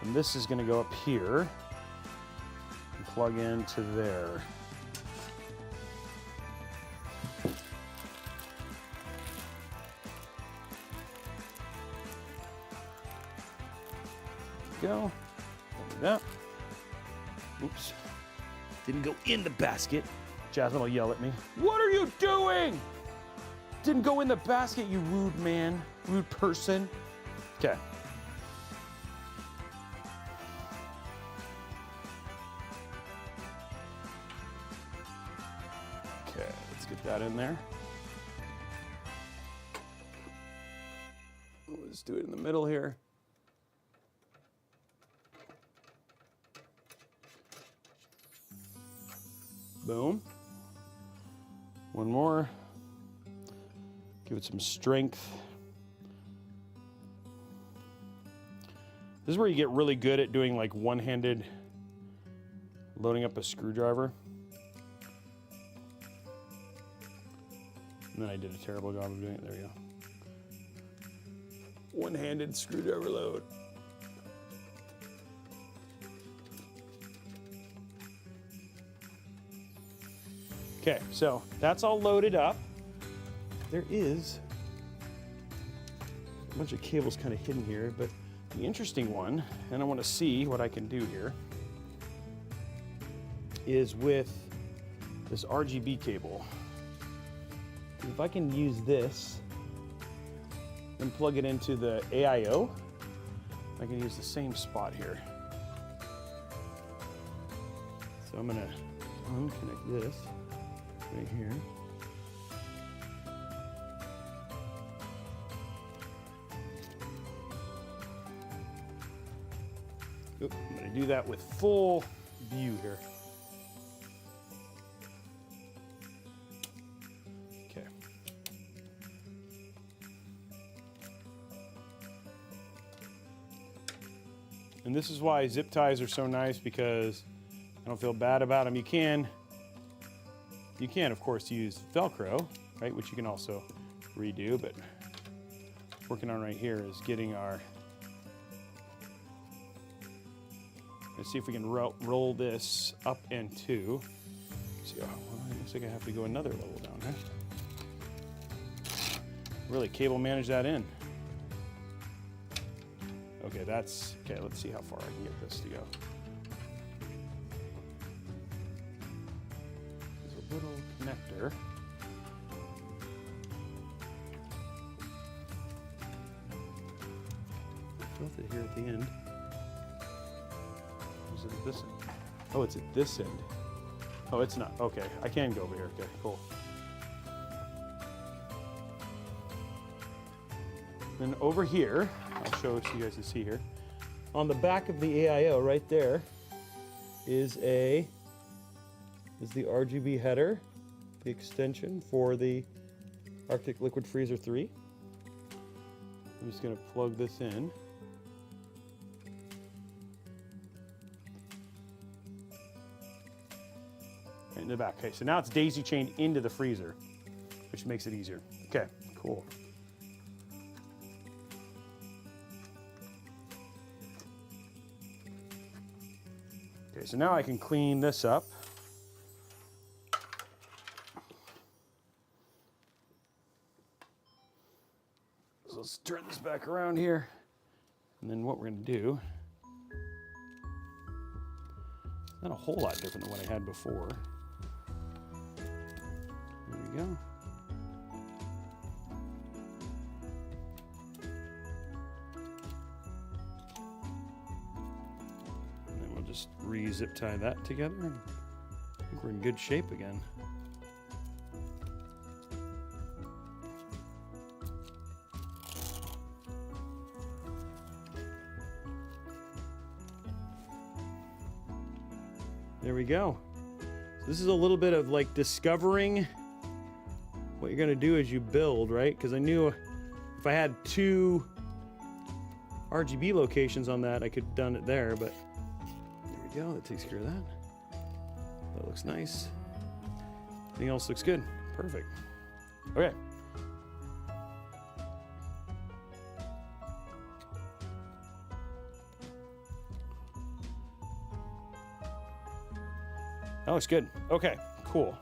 And this is gonna go up here and plug into there. Go, like that. Oops, didn't go in the basket. Jasmine will yell at me. What are you doing? Didn't go in the basket, you rude man, rude person. Okay. Okay, let's get that in there. Let's do it in the middle here. Boom. One more. Give it some strength. This is where you get really good at doing like one-handed loading up a screwdriver. And then I did a terrible job of doing it. There we go. One-handed screwdriver load. Okay, so that's all loaded up. There is a bunch of cables kind of hidden here, but the interesting one, and I want to see what I can do here, is with this RGB cable. If I can use this and plug it into the AIO, I can use the same spot here. So I'm gonna unconnect this right here. Oop, I'm gonna do that with full view here. Okay. And this is why zip ties are so nice, because I don't feel bad about them. You can of course use Velcro, right, which you can also redo, but working on right here is getting our, let's see if we can roll this up and two. See, oh, well, it looks like I have to go another level down, huh? Really cable manage that in. Okay, that's, okay, let's see how far I can get this to go. There's a little connector. Built it here at the end. Is it at this end? Oh, it's at this end. Oh, it's not. Okay, I can go over here. Okay, cool. Then over here, I'll show it so you guys can see here. On the back of the AIO, right there, is the RGB header, the extension for the Arctic Liquid Freezer 3. I'm just going to plug this in. Right in the back. Okay, so now it's daisy chained into the freezer, which makes it easier. Okay, cool. Okay, so now I can clean this up. So let's turn this back around here. And then what we're going to do, not a whole lot different than what I had before. There we go. Just re-zip tie that together, and I think we're in good shape again. There we go. So this is a little bit of like discovering what you're gonna do as you build, right? Because I knew if I had two RGB locations on that, I could have done it there, but go, that takes care of that. That looks nice. Everything else looks good. Perfect. Okay. That looks good. Okay, cool.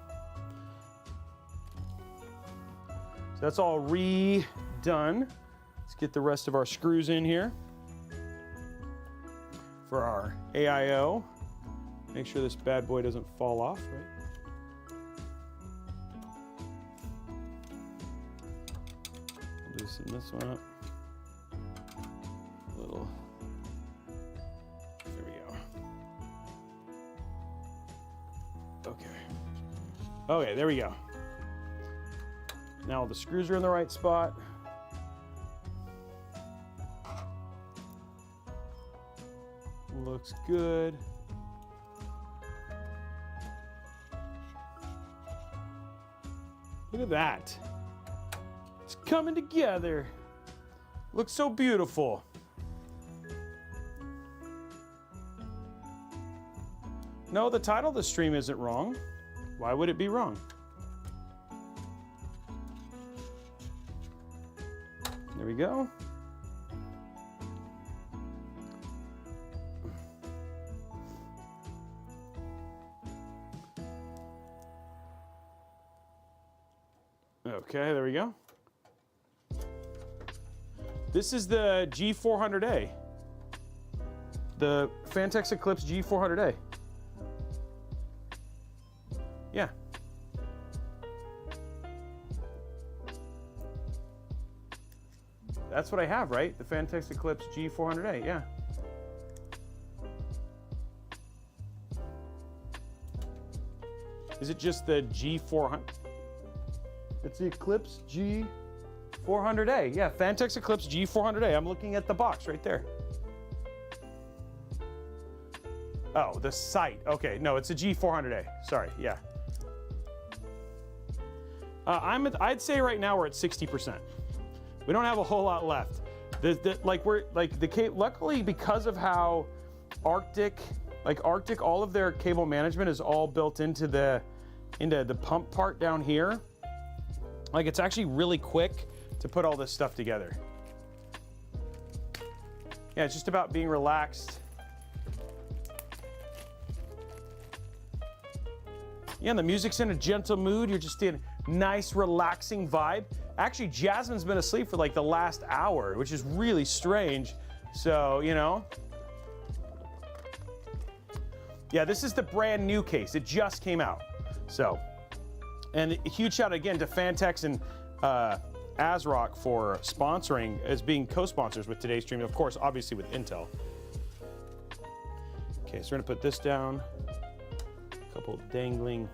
So that's all redone. Let's get the rest of our screws in here. For our AIO, make sure this bad boy doesn't fall off, right? Loosen this one up. A little. There we go. Okay. Okay, there we go. Now the screws are in the right spot. Looks good. Look at that. It's coming together. Looks so beautiful. No, the title of the stream isn't wrong. Why would it be wrong? There we go. Okay, there we go. This is the G400a. The Phanteks Eclipse G400a. Yeah. That's what I have, right? The Phanteks Eclipse G400a, yeah. Is it just the G400? It's the Eclipse G400a. Yeah, Phanteks Eclipse G400a. I'm looking at the box right there. Oh, the sight. Okay, no, it's a G400a. Sorry, yeah. I'd say right now we're at 60%. We don't have a whole lot left. Luckily because of how Arctic, all of their cable management is all built into the pump part down here. Like, it's actually really quick to put all this stuff together. Yeah, it's just about being relaxed. Yeah, and the music's in a gentle mood. You're just in a nice, relaxing vibe. Actually, Jasmine's been asleep for like the last hour, which is really strange. So, you know. Yeah, this is the brand new case. It just came out. So, and a huge shout out again to Phanteks and ASRock for sponsoring, as being co-sponsors with today's stream. Of course, obviously with Intel. Okay, so we're gonna put this down. A couple dangling.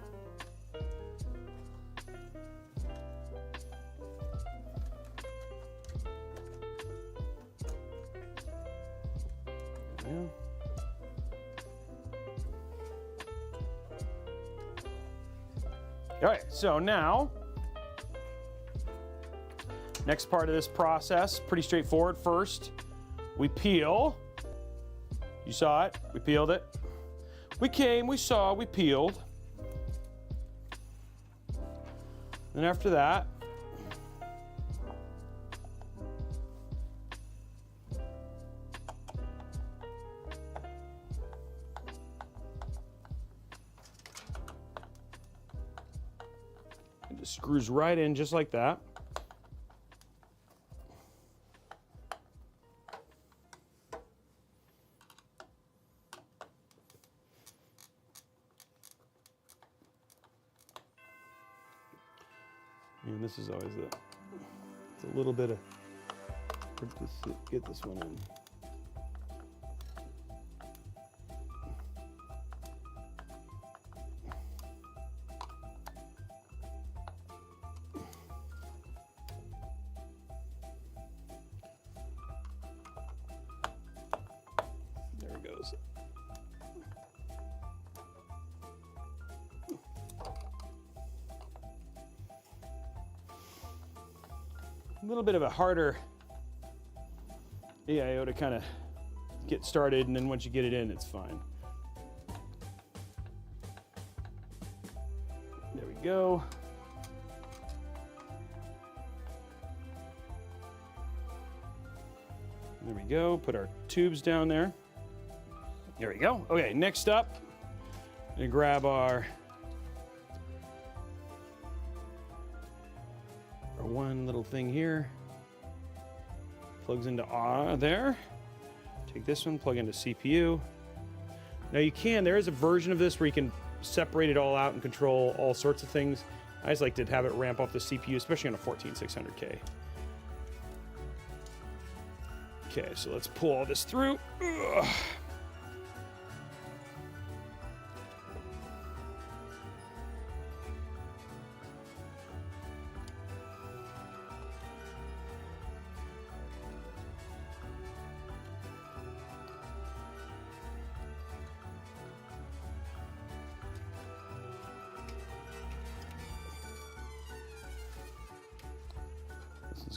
All right, so now, next part of this process, pretty straightforward. First, we peel. You saw it, we peeled it. We came, we saw, we peeled. Then after that, it just screws right in just like that. And this is always it's a little bit of, get this one in. There it goes. A little bit of a harder AIO to kind of get started, and then once you get it in, it's fine. There we go. There we go. Put our tubes down there. There we go. Okay, next up, I'm gonna grab our one little thing here. Plugs into there. Take this one, plug into CPU. Now you can, there is a version of this where you can separate it all out and control all sorts of things. I just like to have it ramp off the CPU, especially on a 14600K. Okay, so let's pull all this through. Ugh.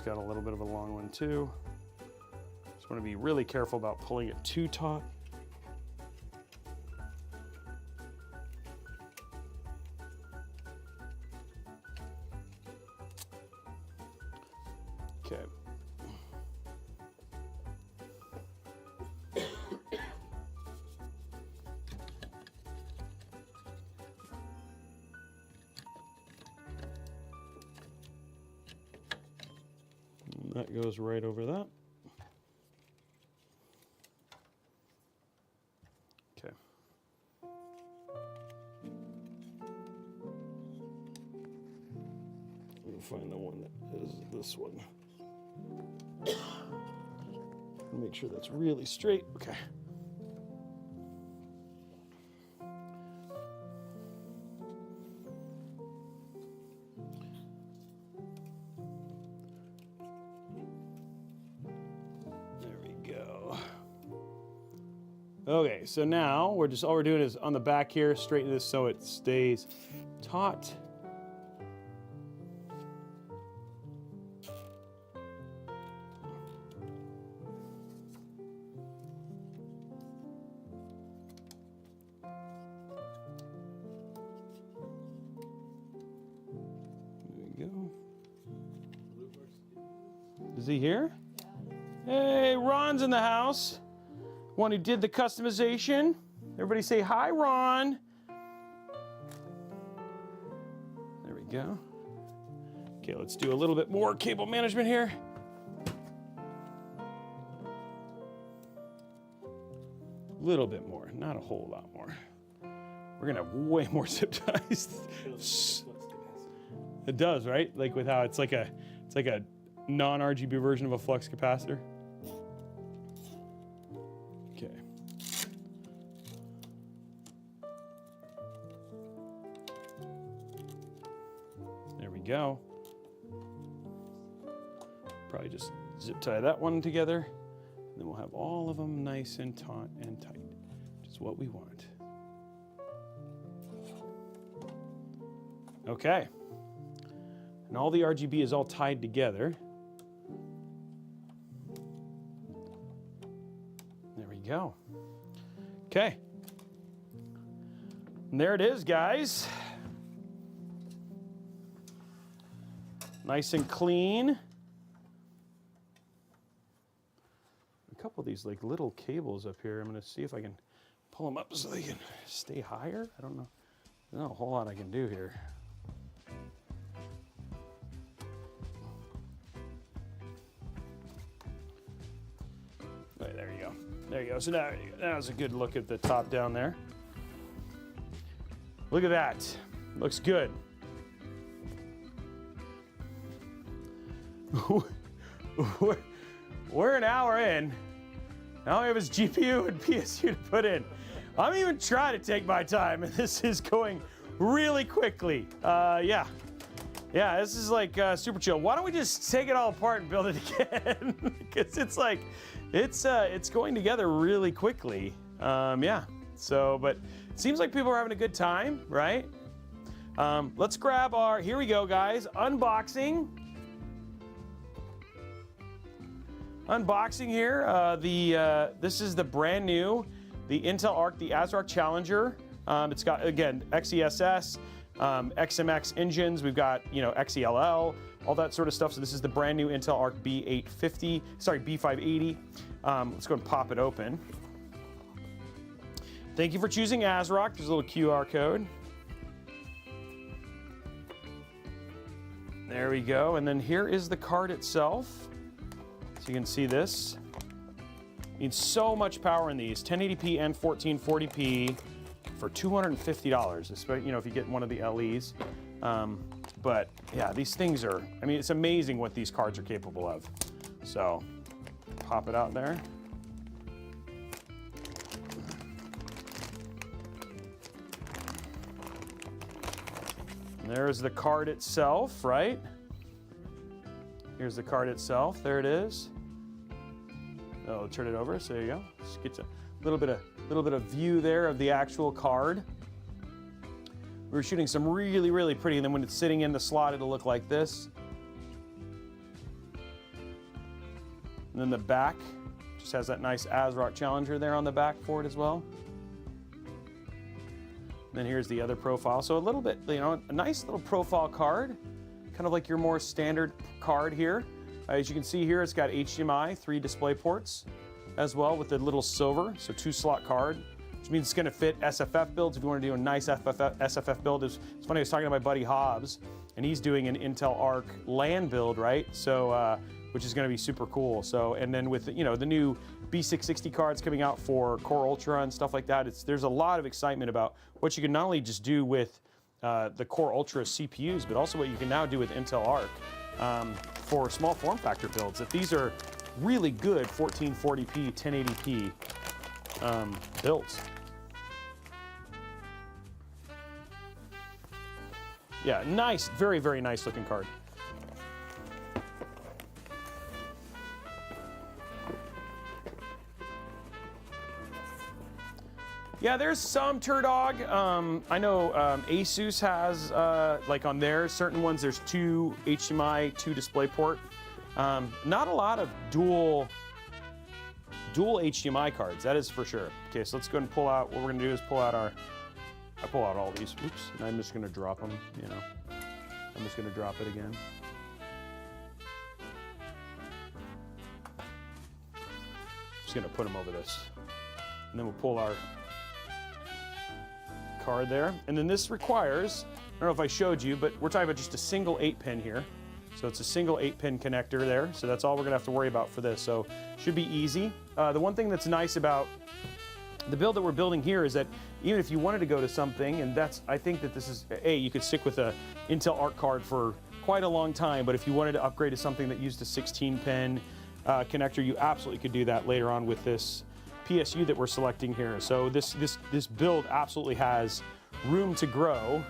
one's got a little bit of a long one too. Just want to be really careful about pulling it too taut. Okay. And that goes right over that. Okay. We'll find the one that is this one. Make sure that's really straight. Okay. There we go. Okay, so now all we're doing is on the back here, straighten this so it stays taut. Is he here? Hey, Ron's in the house. One who did the customization. Everybody say hi, Ron. There we go. Okay, let's do a little bit more cable management here. A little bit more, not a whole lot more. We're gonna have way more zip ties. It does, right? Like with how it's like a non-RGB version of a flux capacitor. Okay. There we go. Probably just zip tie that one together, and then we'll have all of them nice and taut and tight, which is what we want. Okay. And all the RGB is all tied together. There we go. Okay. And there it is, guys. Nice and clean. A couple of these like little cables up here. I'm going to see if I can pull them up so they can stay higher. I don't know. There's not a whole lot I can do here. Right, there you go. There you go. So now that's a good look at the top down there. Look at that. Looks good. We're an hour in. Now we have his GPU and PSU to put in. I'm even trying to take my time, and this is going really quickly. Yeah, this is like super chill. Why don't we just take it all apart and build it again? Because it's like, it's going together really quickly. Yeah. So, but it seems like people are having a good time, right? Let's grab our. Here we go, guys. Unboxing. Unboxing here. This is the brand new, the Intel Arc, the ASRock Challenger. It's got, again, XESS, XMX engines. We've got, XELL, all that sort of stuff. So this is the brand new Intel Arc B580. Let's go and pop it open. Thank you for choosing ASRock. There's a little QR code. There we go. And then here is the card itself. So you can see this. Needs so much power in these, 1080p and 1440p for $250, especially if you get one of the LEs. But yeah, these things are, it's amazing what these cards are capable of. So pop it out there. And there's the card itself, right? Here's the card itself. There it is. Oh, turn it over. So there you go. Just gets a little bit of view there of the actual card. We were shooting some really, really pretty, and then when it's sitting in the slot, it'll look like this. And then the back just has that nice ASRock Challenger there on the back for it as well. And then here's the other profile. So a little bit, you know, a nice little profile card, kind of like your more standard card here. As you can see here, it's got HDMI, 3 display ports as well with the little silver, so 2-slot card, which means it's going to fit SFF builds. If you want to do a nice SFF build, it's funny, I was talking to my buddy Hobbs, and he's doing an Intel Arc LAN build, right? So, which is going to be super cool. So, and then with, you know, the new B660 cards coming out for Core Ultra and stuff like that, there's a lot of excitement about what you can not only just do with the Core Ultra CPUs, but also what you can now do with Intel Arc for small form factor builds. That these are really good 1440p, 1080p builds. Yeah, nice, very, very nice looking card. Yeah, there's some Turdog. I know Asus has, like on their certain ones, there's 2 HDMI, 2 DisplayPort. Not a lot of dual HDMI cards, that is for sure. Okay, so let's go ahead and pull out, what we're gonna do is pull out I pull out all these, oops, and I'm just gonna drop them, you know. I'm just gonna drop it again. Just gonna put them over this. And then we'll pull our card there. And then this requires, I don't know if I showed you, but we're talking about just a single 8-pin here. So it's a single 8-pin connector there. So that's all we're gonna have to worry about for this. So should be easy. The one thing that's nice about the build that we're building here is that even if you wanted to go to something, and that's, I think that this is, you could stick with a Intel Arc card for quite a long time, but if you wanted to upgrade to something that used a 16-pin connector, you absolutely could do that later on with this PSU that we're selecting here. So this build absolutely has room to grow,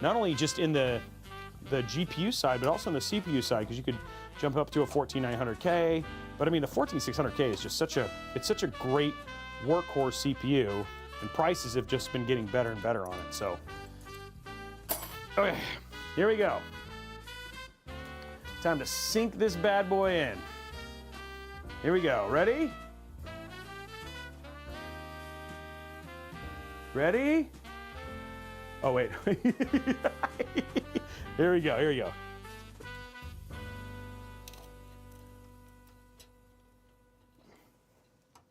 not only just in the GPU side, but also on the CPU side, because you could jump up to a 14900K. But I mean, the 14600K is just such a great workhorse CPU, and prices have just been getting better and better on it. So, okay, here we go. Time to sink this bad boy in. Here we go. Ready? Ready? Oh, wait. Here we go. Here we go.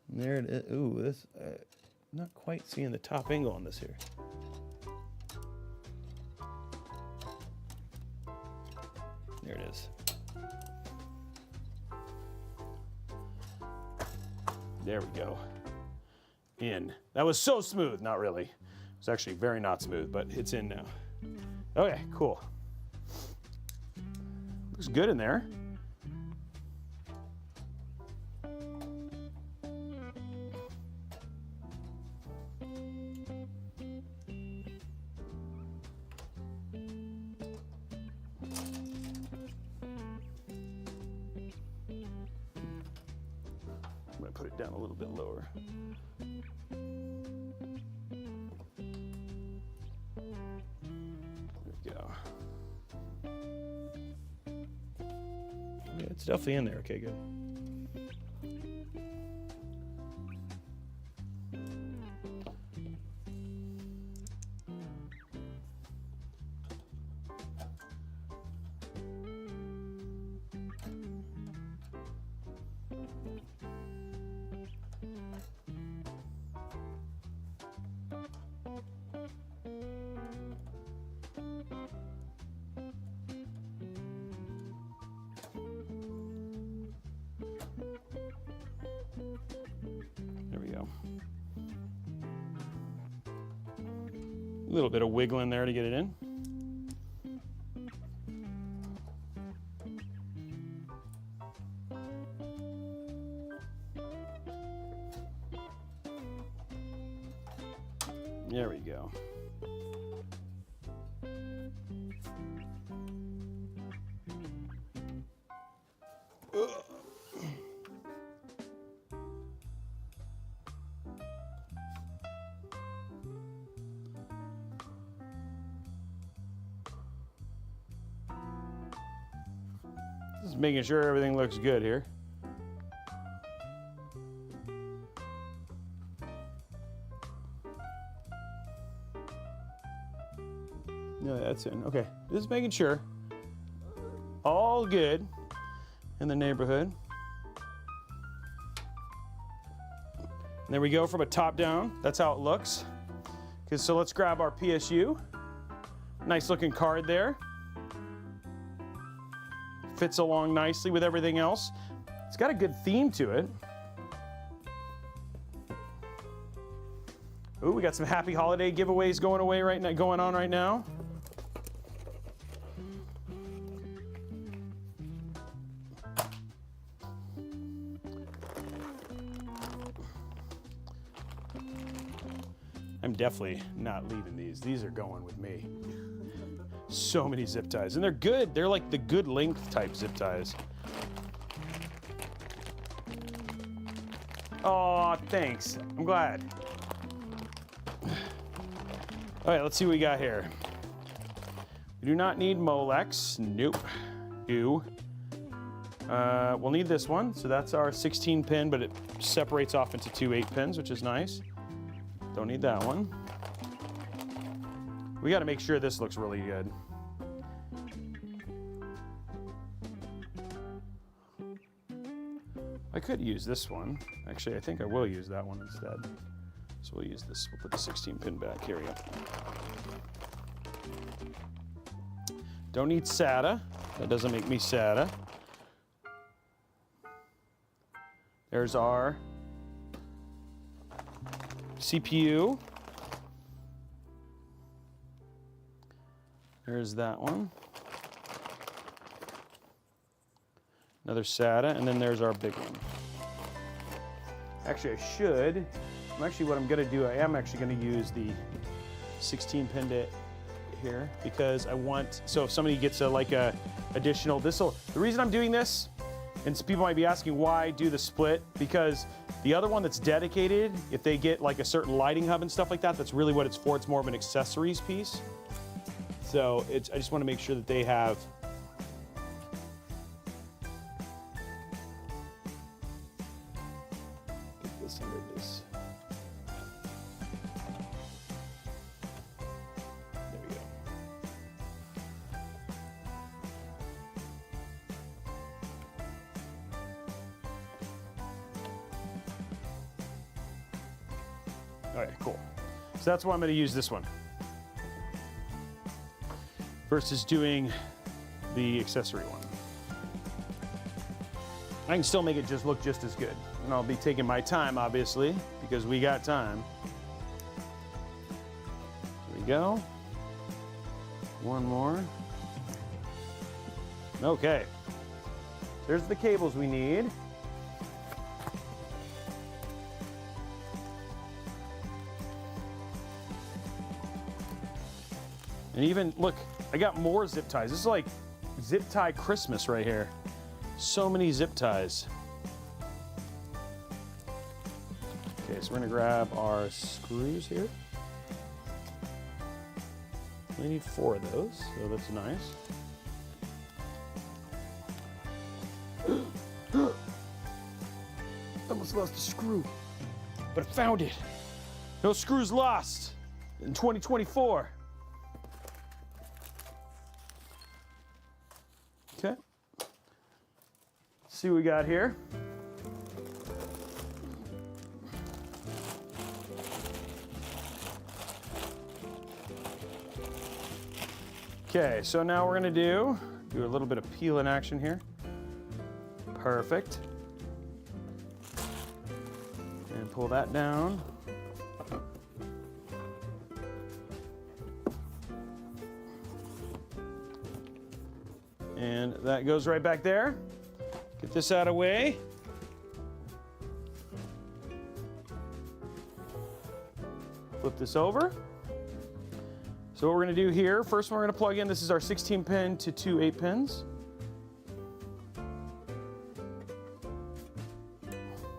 There it is. Ooh, this, not quite seeing the top angle on this here. There it is. There we go. In. That was so smooth. Not really. It's actually very not smooth, but it's in now. Okay, cool. Looks good in there. I'm going to put it down a little bit lower. There we go. Yeah, it's definitely in there. Okay, good. There we go. A little bit of wiggling there to get it in. There we go. Just making sure everything looks good here. that's in. Okay, just making sure. All good in the neighborhood. And there we go from a top down. That's how it looks. Okay, so let's grab our PSU. Nice looking card there. Fits along nicely with everything else. It's got a good theme to it. Ooh, we got some happy holiday giveaways going on right now. I'm definitely not leaving these. These are going with me. So many zip ties, and they're good. They're like the good length type zip ties. Oh, thanks. I'm glad. All right, let's see what we got here. We do not need Molex. Nope. We'll need this one. So that's our 16 pin, but it separates off into 2 8-pins, which is nice. Don't need that one. We got to make sure this looks really good. I could use this one. Actually, I think I will use that one instead. So we'll use this. We'll put the 16 pin back. Here we go. Don't need SATA. That doesn't make me SATA. There's our CPU. There's that one. Another SATA, and then there's our big one. Actually, what I'm gonna do, I am actually gonna use the 16 pin to here because I want, so if somebody gets a additional, the reason I'm doing this, and people might be asking why do the split, because the other one that's dedicated, if they get like a certain lighting hub and stuff like that, that's really what it's for. It's more of an accessories piece. So I just want to make sure that they have get this under this. There we go. All right, cool. So that's why I'm going to use this one versus doing the accessory one. I can still make it just look just as good. And I'll be taking my time, obviously, because we got time. There we go. One more. Okay. There's the cables we need. And even, look, I got more zip ties. This is like zip tie Christmas right here. So many zip ties. Okay, so we're gonna grab our screws here. We need 4 of those, so that's nice. Almost lost a screw, but I found it. No screws lost in 2024. Okay, let's see what we got here. Okay, so now we're gonna do a little bit of peel in action here. Perfect. And pull that down. And that goes right back there. Get this out of the way. Flip this over. So what we're going to do here, first one we're going to plug in, this is our 16 pin to 2 8-pins.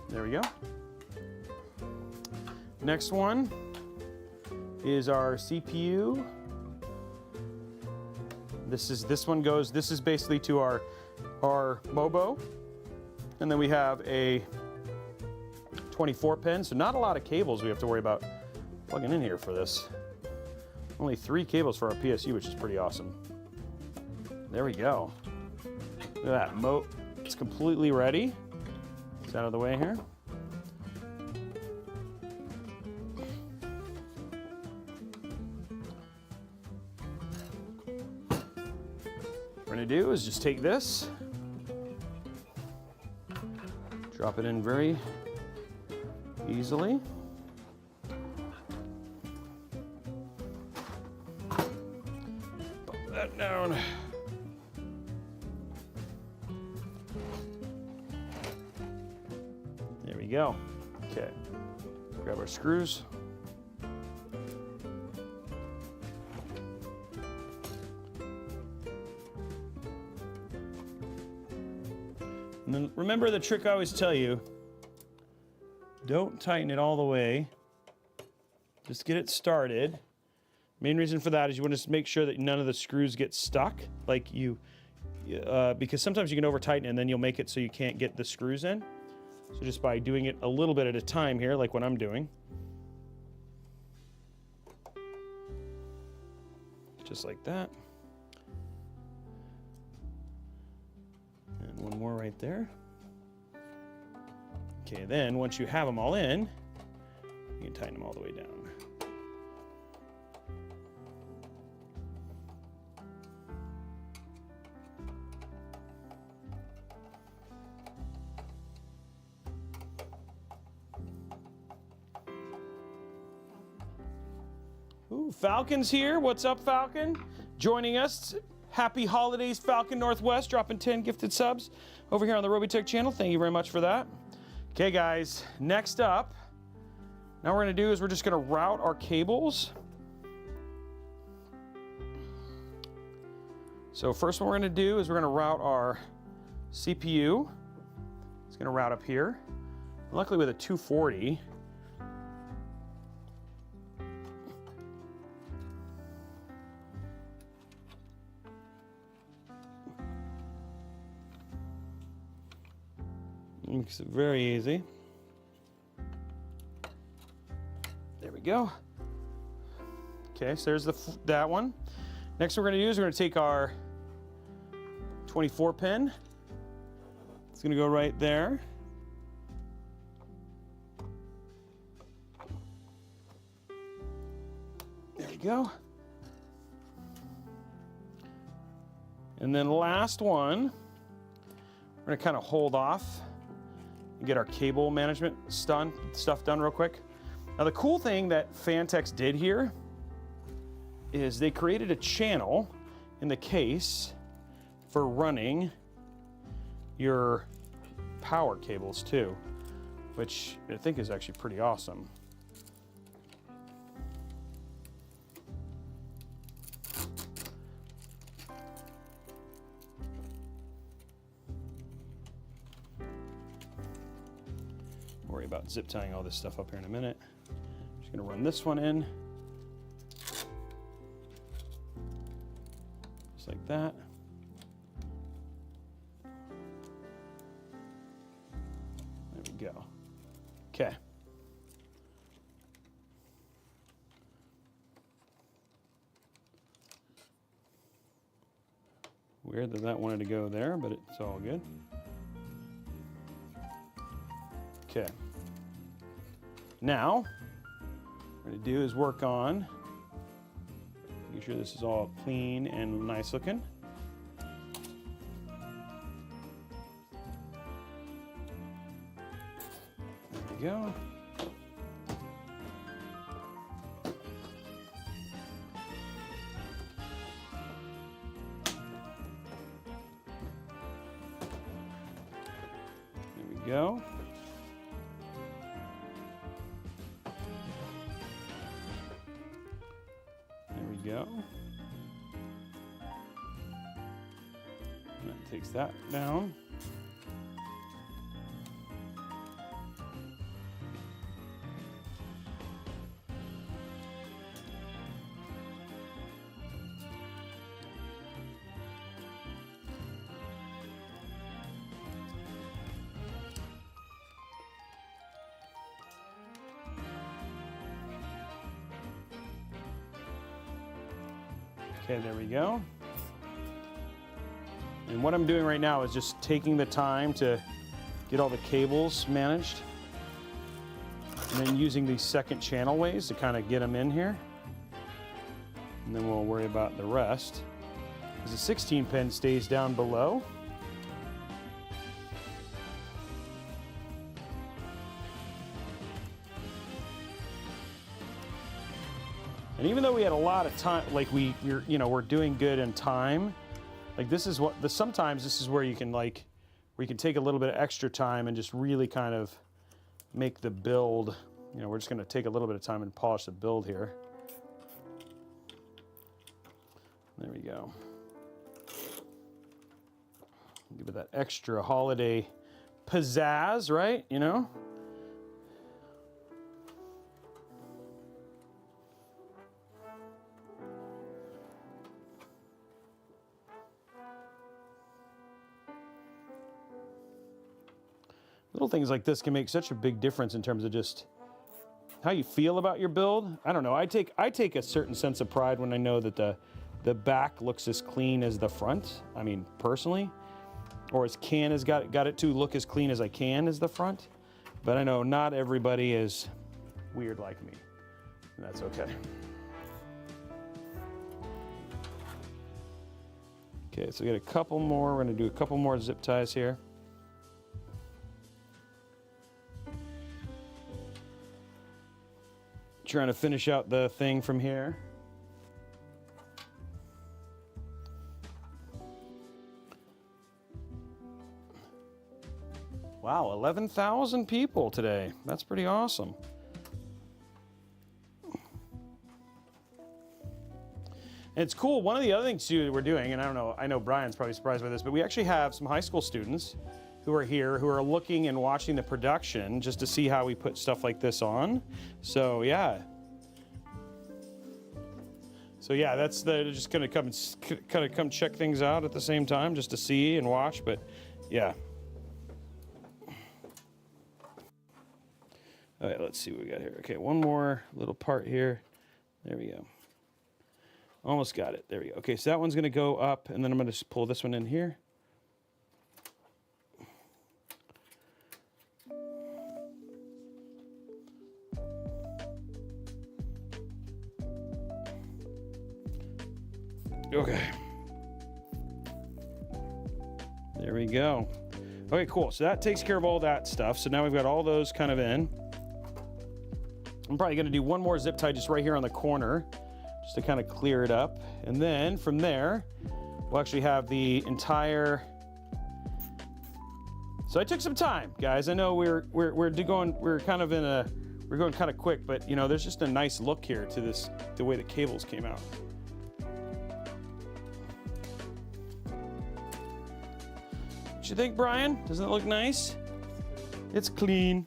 There we go. Next one is our CPU. This is basically to our MOBO. And then we have a 24 pin, so not a lot of cables we have to worry about plugging in here for this. Only 3 cables for our PSU, which is pretty awesome. There we go. Look at that moat. It's completely ready. It's out of the way here. What we're going to do is just take this, drop it in very easily. Bump that down. There we go. Okay. Grab our screws. And then remember the trick I always tell you, don't tighten it all the way. Just get it started. Main reason for that is you want to make sure that none of the screws get stuck, like because sometimes you can over tighten and then you'll make it so you can't get the screws in. So just by doing it a little bit at a time here, like what I'm doing. Just like that. And one more right there. Okay, then once you have them all in, you can tighten them all the way down. Ooh, Falcon's here. What's up, Falcon? Joining us. Happy holidays, Falcon Northwest, dropping 10 gifted subs over here on the Robeytech channel. Thank you very much for that. Okay, guys, next up, now what we're going to do is we're just going to route our cables. So first what we're going to do is we're going to route our CPU. It's going to route up here. Luckily with a 240, makes it very easy. There we go. Okay, so there's that one. Next what we're going to do is we're going to take our 24 pin. It's going to go right there. There we go. And then last one, we're going to kind of hold off and get our cable management stuff done real quick. Now the cool thing that Phanteks did here is they created a channel in the case for running your power cables too, which I think is actually pretty awesome. Worry about zip tying all this stuff up here in a minute. Just gonna run this one in. Just like that. There we go. Okay. Weird that that wanted to go there, but it's all good. Okay. Now, what we're going to do is work on making sure this is all clean and nice looking. There we go. There we go. Go. And that takes that down. Okay, there we go. And what I'm doing right now is just taking the time to get all the cables managed, and then using these second channel ways to kind of get them in here. And then we'll worry about the rest, because the 16 pin stays down below. And even though we had a lot of time, like we're doing good in time, like this is sometimes this is where you can where you can take a little bit of extra time and just really kind of make the build, we're just going to take a little bit of time and polish the build here. There we go. Give it that extra holiday pizzazz, right? Little things like this can make such a big difference in terms of just how you feel about your build. I don't know. I take a certain sense of pride when I know that the back looks as clean as the front. I mean, personally, or as got it to look as clean as I can as the front. But I know not everybody is weird like me, and that's okay. Okay, so we got a couple more. We're going to do a couple more zip ties here. Trying to finish out the thing from here. Wow, 11,000 people today. That's pretty awesome. And it's cool. One of the other things too that we're doing, and I know Brian's probably surprised by this, but we actually have some high school students who are here, who are looking and watching the production just to see how we put stuff like this on. So yeah. So yeah, they're just gonna come check things out at the same time just to see and watch, but yeah. All right, let's see what we got here. Okay, one more little part here. There we go. Almost got it. There we go. Okay, so that one's gonna go up, and then I'm gonna just pull this one in here. Okay. There we go. Okay, cool. So that takes care of all that stuff. So now we've got all those kind of in. I'm probably going to do one more zip tie just right here on the corner, just to kind of clear it up. And then from there, we'll actually have the entire. So I took some time, guys. I know we're going kind of quick, but there's just a nice look here to this, the way the cables came out. What you think, Brian? Doesn't it look nice? It's clean.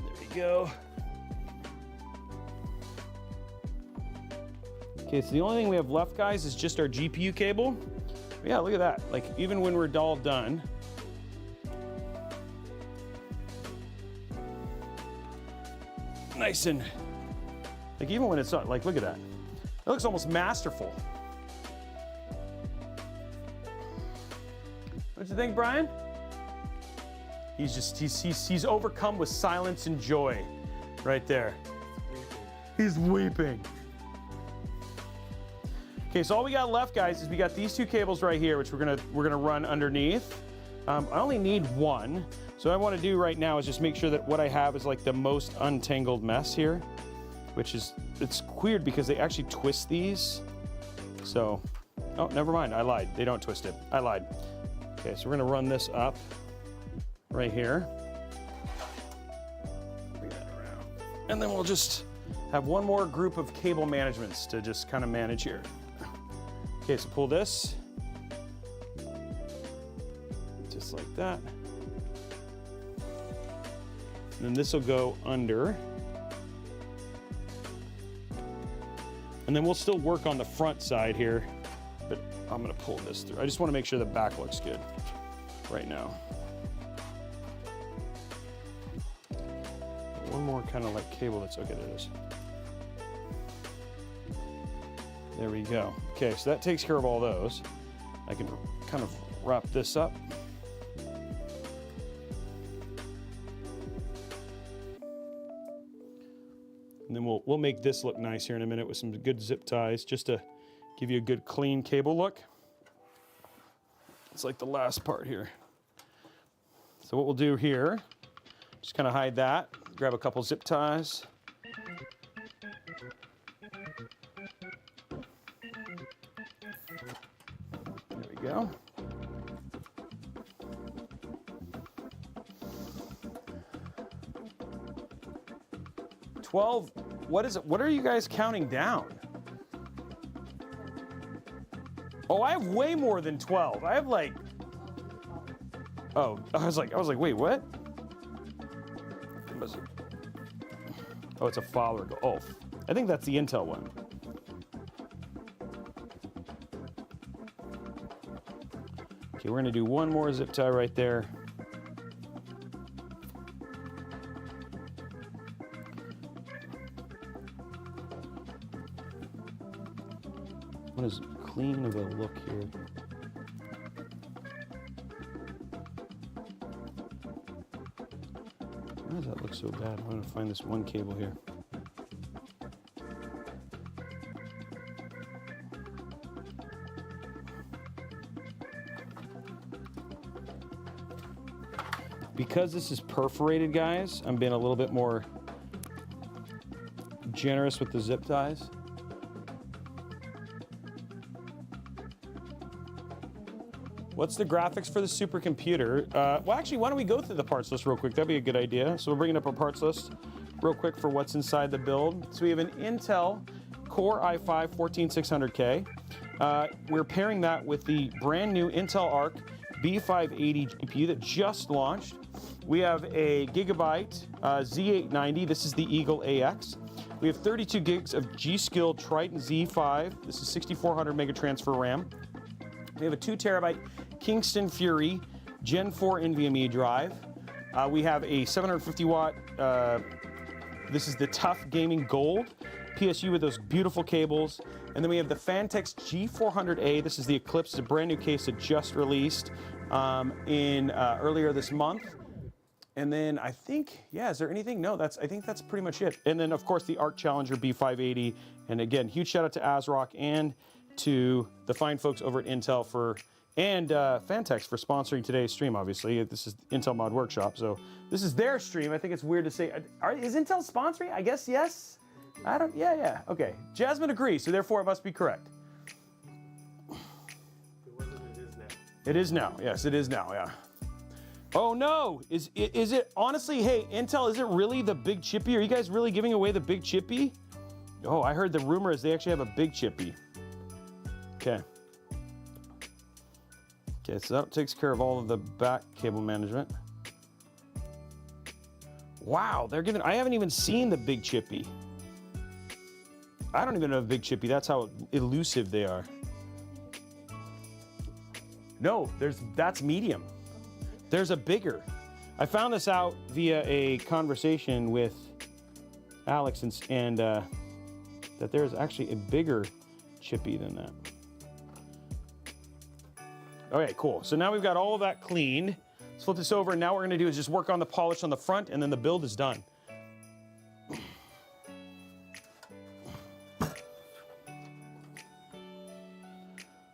There we go. Okay, so the only thing we have left, guys, is just our GPU cable. Yeah, look at that. Like, even when we're all done, nice and, like, even when it's like, look at that. It looks almost masterful. What do you think, Brian? He's overcome with silence and joy right there. He's weeping. Okay, so all we got left, guys, is we got these two cables right here, which we're gonna run underneath. I only need one. So what I want to do right now is just make sure that what I have is like the most untangled mess here, which is, it's weird because they actually twist these. So, oh, never mind, I lied. They don't twist it. I lied. Okay, so we're gonna run this up right here. Bring that around. And then we'll just have one more group of cable managements to just kind of manage here. Okay, so pull this. Just like that. And then this will go under. And then we'll still work on the front side here, but I'm gonna pull this through. I just wanna make sure the back looks good. right now. One more kind of like cable that's, okay, there it is. There we go. Okay, so that takes care of all those. I can kind of wrap this up. And then we'll make this look nice here in a minute with some good zip ties, just to give you a good clean cable look. It's like the last part here. So what we'll do here, just kind of hide that, grab a couple zip ties. There we go. What is it? What are you guys counting down? Oh, I have way more than 12. I have like, oh, I was like, wait, what? Oh, it's a follower. Oh, I think that's the Intel one. Okay, we're gonna do one more zip tie right there. What is clean of a look here? Why does that look so bad? I'm gonna find this one cable here. Because this is perforated, guys, I'm being a little bit more generous with the zip ties. What's the graphics for the supercomputer? Well, actually, why don't we go through the parts list real quick? That'd be a good idea. So we're bringing up our parts list real quick for what's inside the build. So we have an Intel Core i5-14600K. We're pairing that with the brand new Intel Arc B580 GPU that just launched. We have a Gigabyte Z890. This is the Eagle AX. We have 32 gigs of G-Skill Triton Z5. This is 6400 mega transfer RAM. We have a 2 terabyte Kingston Fury Gen 4 NVMe drive. We have a 750 watt, this is the Tough Gaming Gold PSU with those beautiful cables. And then we have the Phanteks G400a. This is the Eclipse, it's a brand new case that just released earlier this month. And then I think, yeah, is there anything? No, I think that's pretty much it. And then of course the Arc Challenger B580. And again, huge shout out to ASRock and to the fine folks over at Intel and Phanteks for sponsoring today's stream, obviously. This is Intel Mod Workshop, so this is their stream. I think it's weird to say, is Intel sponsoring? I guess yes. Yeah, okay. Jasmine agrees, so therefore it must be correct. It wasn't, it is now. It is now, yes, it is now, yeah. Oh no, is it, honestly, hey, Intel, is it really the big chippy? Are you guys really giving away the big chippy? Oh, I heard the rumor is they actually have a big chippy. Okay. Okay, so that takes care of all of the back cable management. Wow, I haven't even seen the big chippy. I don't even know the big chippy. That's how elusive they are. No, that's medium. There's a bigger. I found this out via a conversation with Alex and that there's actually a bigger chippy than that. Okay, cool. So now we've got all of that cleaned. Let's flip this over, and now what we're gonna do is just work on the polish on the front, and then the build is done.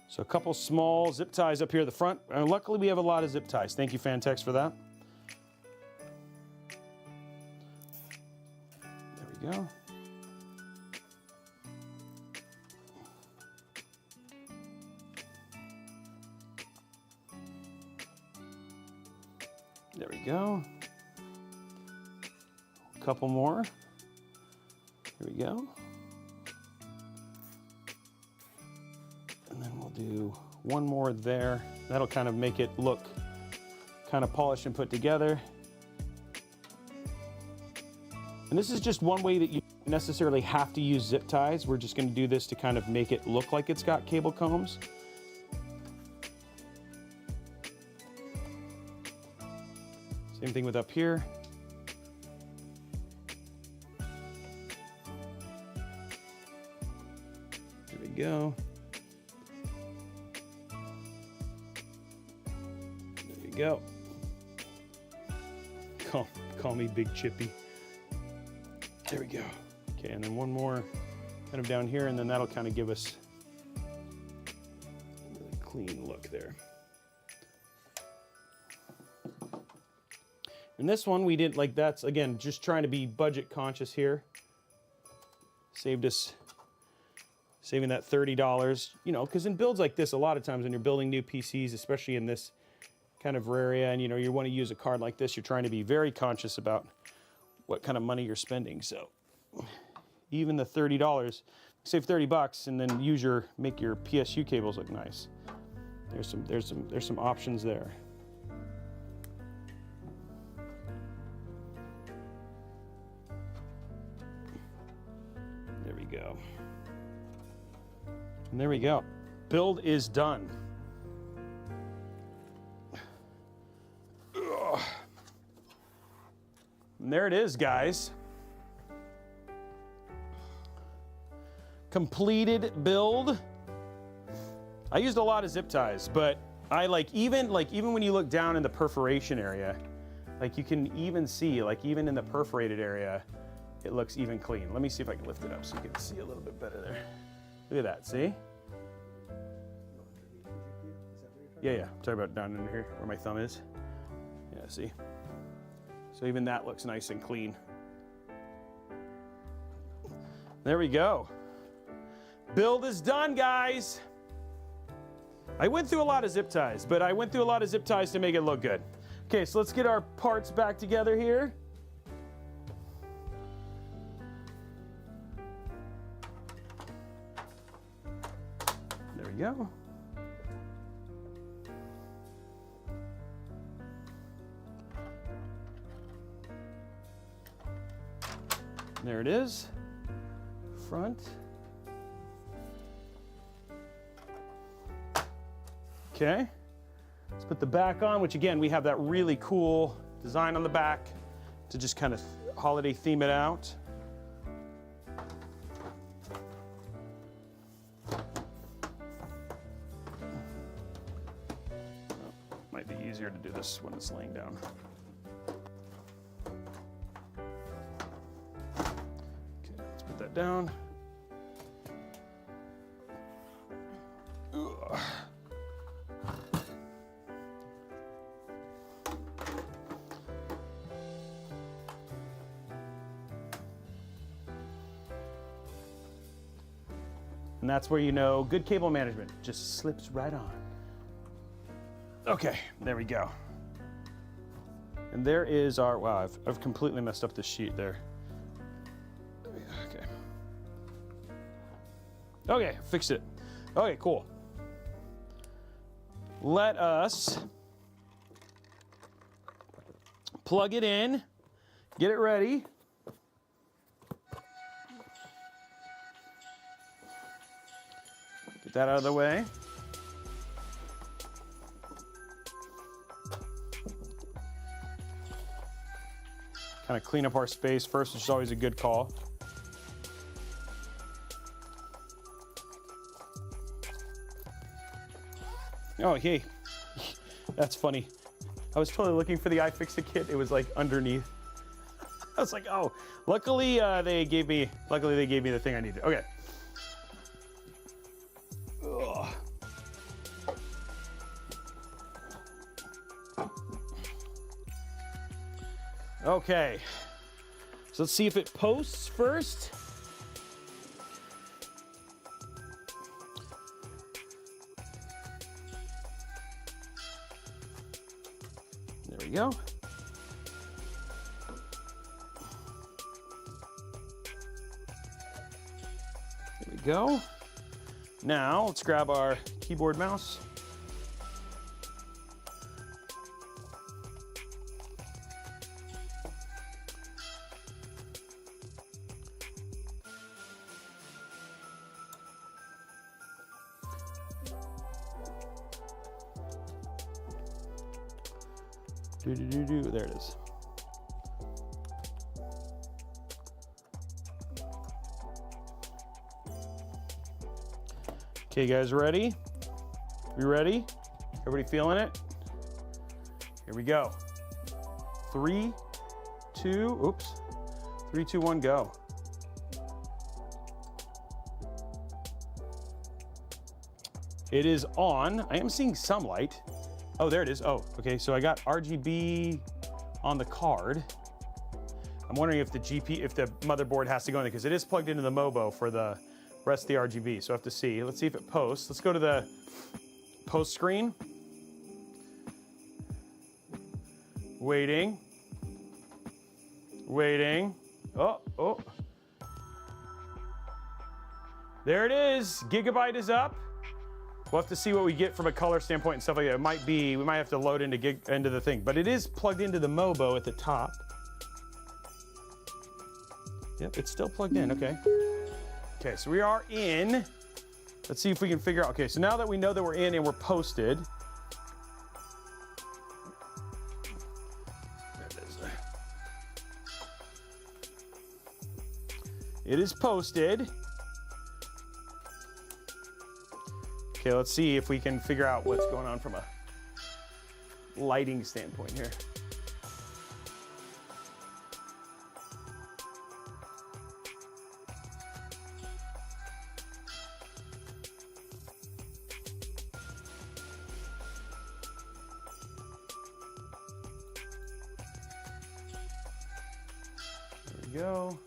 So a couple small zip ties up here at the front. Luckily, we have a lot of zip ties. Thank you, Phanteks, for that. There we go. There we go. A couple more. Here we go. And then we'll do one more there. That'll kind of make it look kind of polished and put together. And this is just one way that you don't necessarily have to use zip ties. We're just going to do this to kind of make it look like it's got cable combs. thing with up here. There we go. There we go. Call me Big Chippy. There we go. Okay, and then one more kind of down here, and then that'll kind of give us a really clean look there. And this one we did, like, that's again just trying to be budget conscious here. Saving that $30, you know, because in builds like this, a lot of times when you're building new PCs, especially in this kind of area, and you know, you want to use a card like this, you're trying to be very conscious about what kind of money you're spending. So even the $30, save 30 bucks, and then make your PSU cables look nice. There's some options there. There we go. And there we go. Build is done. Ugh. And there it is, guys. Completed build. I used a lot of zip ties, but I even when you look down in the perforation area, like you can even see, like even in the perforated area, it looks even clean. Let me see if I can lift it up so you can see a little bit better there. Look at that, see? Yeah, I'm talking about down in here where my thumb is. Yeah, see? So even that looks nice and clean. There we go. Build is done, guys. I went through a lot of zip ties, but I went through a lot of zip ties to make it look good. Okay, so let's get our parts back together here. There we go. There it is. Front. Okay. Let's put the back on, which again, we have that really cool design on the back to just kind of holiday theme it out. Might be easier to do this when it's laying down. Okay, let's put that down. Ugh. And that's where you know good cable management just slips right on. Okay, there we go. And there is our, wow, I've completely messed up this sheet there. Okay. Okay, fixed it. Okay, cool. Let us plug it in, get it ready. Get that out of the way. Kind of clean up our space first, which is always a good call. Oh, hey, that's funny. I was totally looking for the iFixit kit. It was like underneath. I was like, oh, luckily they gave me the thing I needed. Okay. Ugh. Okay, so let's see if it posts first. There we go. There we go. Now let's grab our keyboard mouse. There it is. Okay, guys, ready? We ready? Everybody feeling it? Here we go. 3, 2, 1, go. It is on. I am seeing some light. Oh, there it is. Oh, okay, so I got RGB on the card. I'm wondering if the motherboard has to go in there, because it is plugged into the MOBO for the rest of the RGB, so I have to see. Let's see if it posts. Let's go to the post screen. Waiting. Waiting. Oh. There it is. Gigabyte is up. We'll have to see what we get from a color standpoint and stuff like that. It might be, we might have to load into the thing, but it is plugged into the MOBO at the top. Yep, it's still plugged in, okay. Okay, so we are in. Let's see if we can figure out, okay, so now that we know that we're in and we're posted. It is posted. Okay, let's see if we can figure out what's going on from a lighting standpoint here. There we go.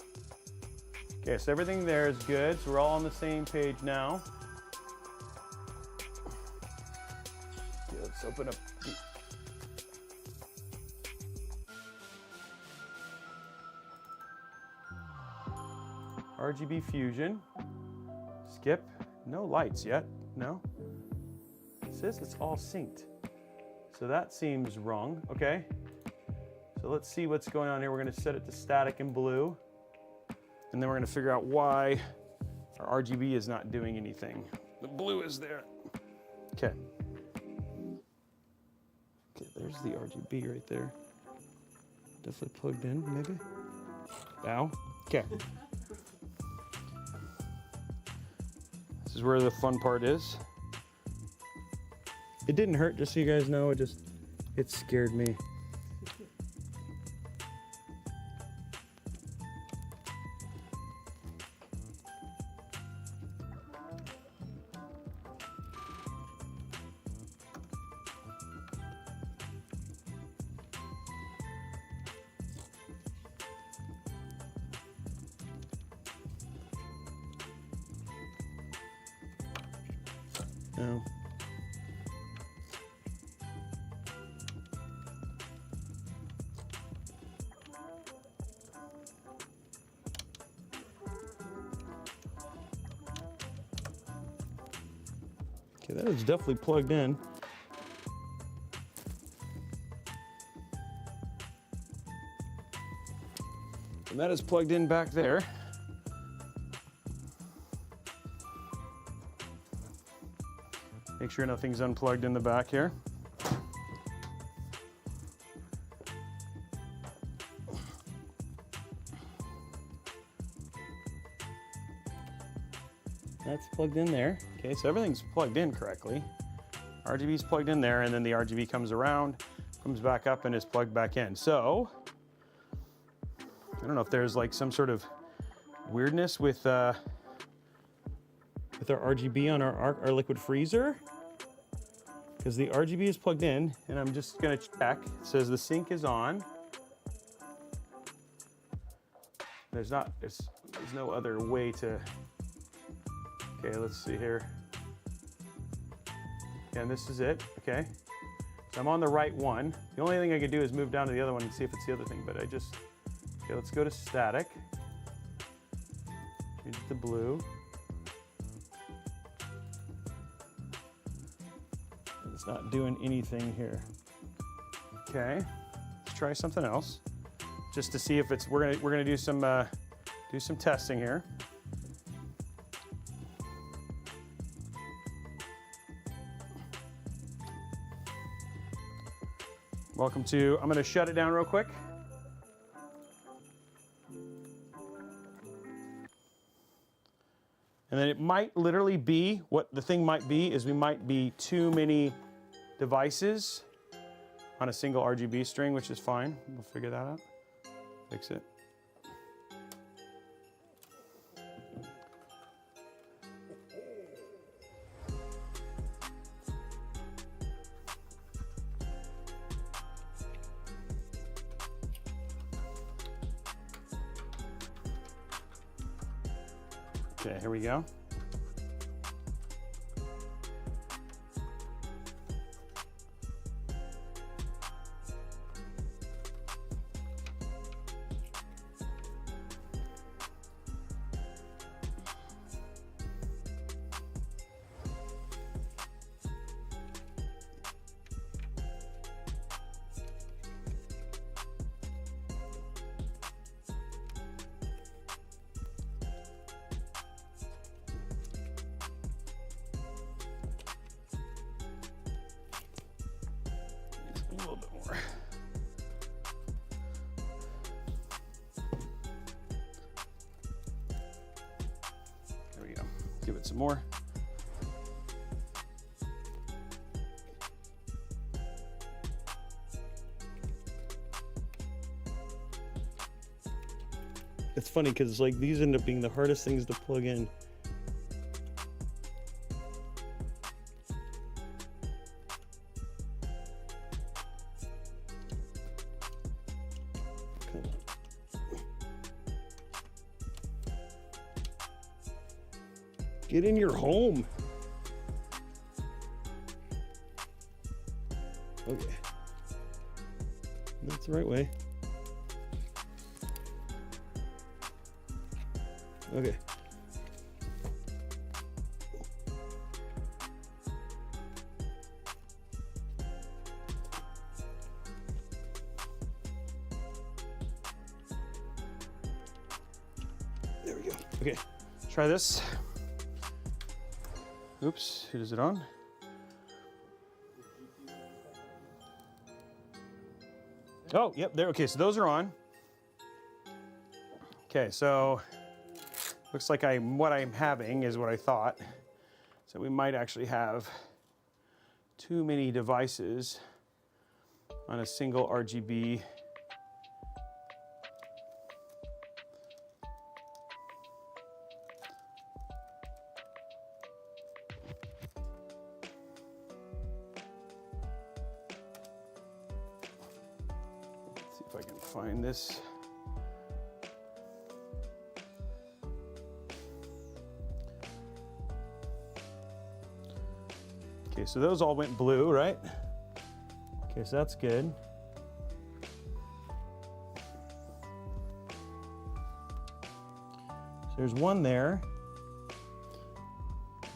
Okay, so everything there is good. So we're all on the same page now. Okay, let's open up the RGB Fusion. Skip. No lights yet. No. It says it's all synced. So that seems wrong. Okay. So let's see what's going on here. We're going to set it to static and blue. And then we're going to figure out why our RGB is not doing anything. The blue is there. Okay. Okay, there's the RGB right there. Definitely plugged in, maybe. Ow. Okay. This is where the fun part is. It didn't hurt, just so you guys know. It scared me. No. Okay, that is definitely plugged in. And that is plugged in back there. Make sure nothing's unplugged in the back here. That's plugged in there. Okay, so everything's plugged in correctly. RGB's plugged in there, and then the RGB comes around, comes back up, and is plugged back in. So, I don't know if there's like some sort of weirdness with our RGB on our liquid freezer, because the RGB is plugged in, and I'm just gonna check. It says the sync is on. There's no other way to. Okay, let's see here. And this is it. Okay, so I'm on the right one. The only thing I could do is move down to the other one and see if it's the other thing. But okay, let's go to static. Change it to blue. It's not doing anything here. Okay, let's try something else, just to see if it's. We're gonna do some testing here. Welcome to. I'm gonna shut it down real quick. And then it might literally be, what the thing might be is we might be too many devices on a single RGB string, which is fine. We'll figure that out. Fix it. Okay, here we go. A little bit more. There we go. Give it some more. It's funny because like these end up being the hardest things to plug in. Get in your home. Okay. That's the right way. Okay. There we go. Okay. Try this. Oops, is it on? Oh, yep, there, okay, so those are on. Okay, so looks like what I'm having is what I thought. So we might actually have too many devices on a single RGB. If I can find this. Okay, so those all went blue, right? Okay, so that's good. So there's one there.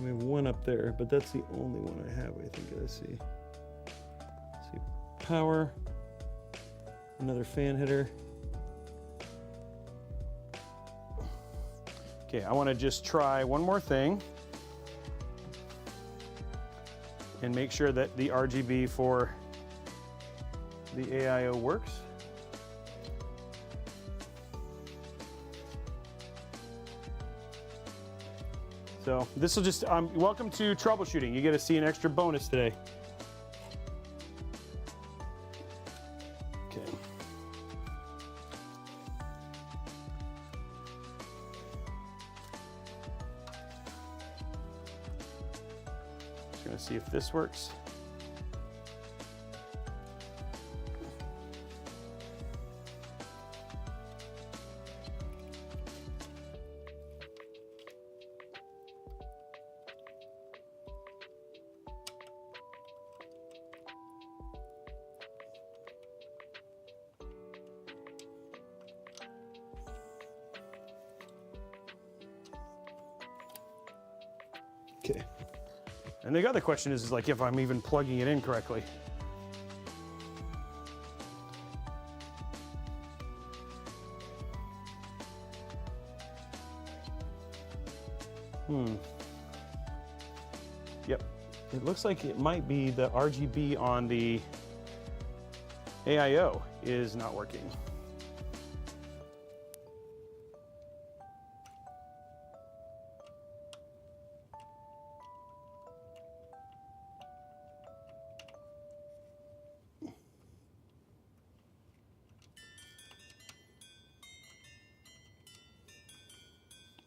We have one up there, but that's the only one I have, I think. Let's see. Power. Another fan header. Okay, I want to just try one more thing and make sure that the RGB for the AIO works. So this will just, welcome to troubleshooting. You get to see an extra bonus today. Okay. Just gonna see if this works. Okay. And the other question is like if I'm even plugging it in correctly. Yep. It looks like it might be the RGB on the AIO is not working.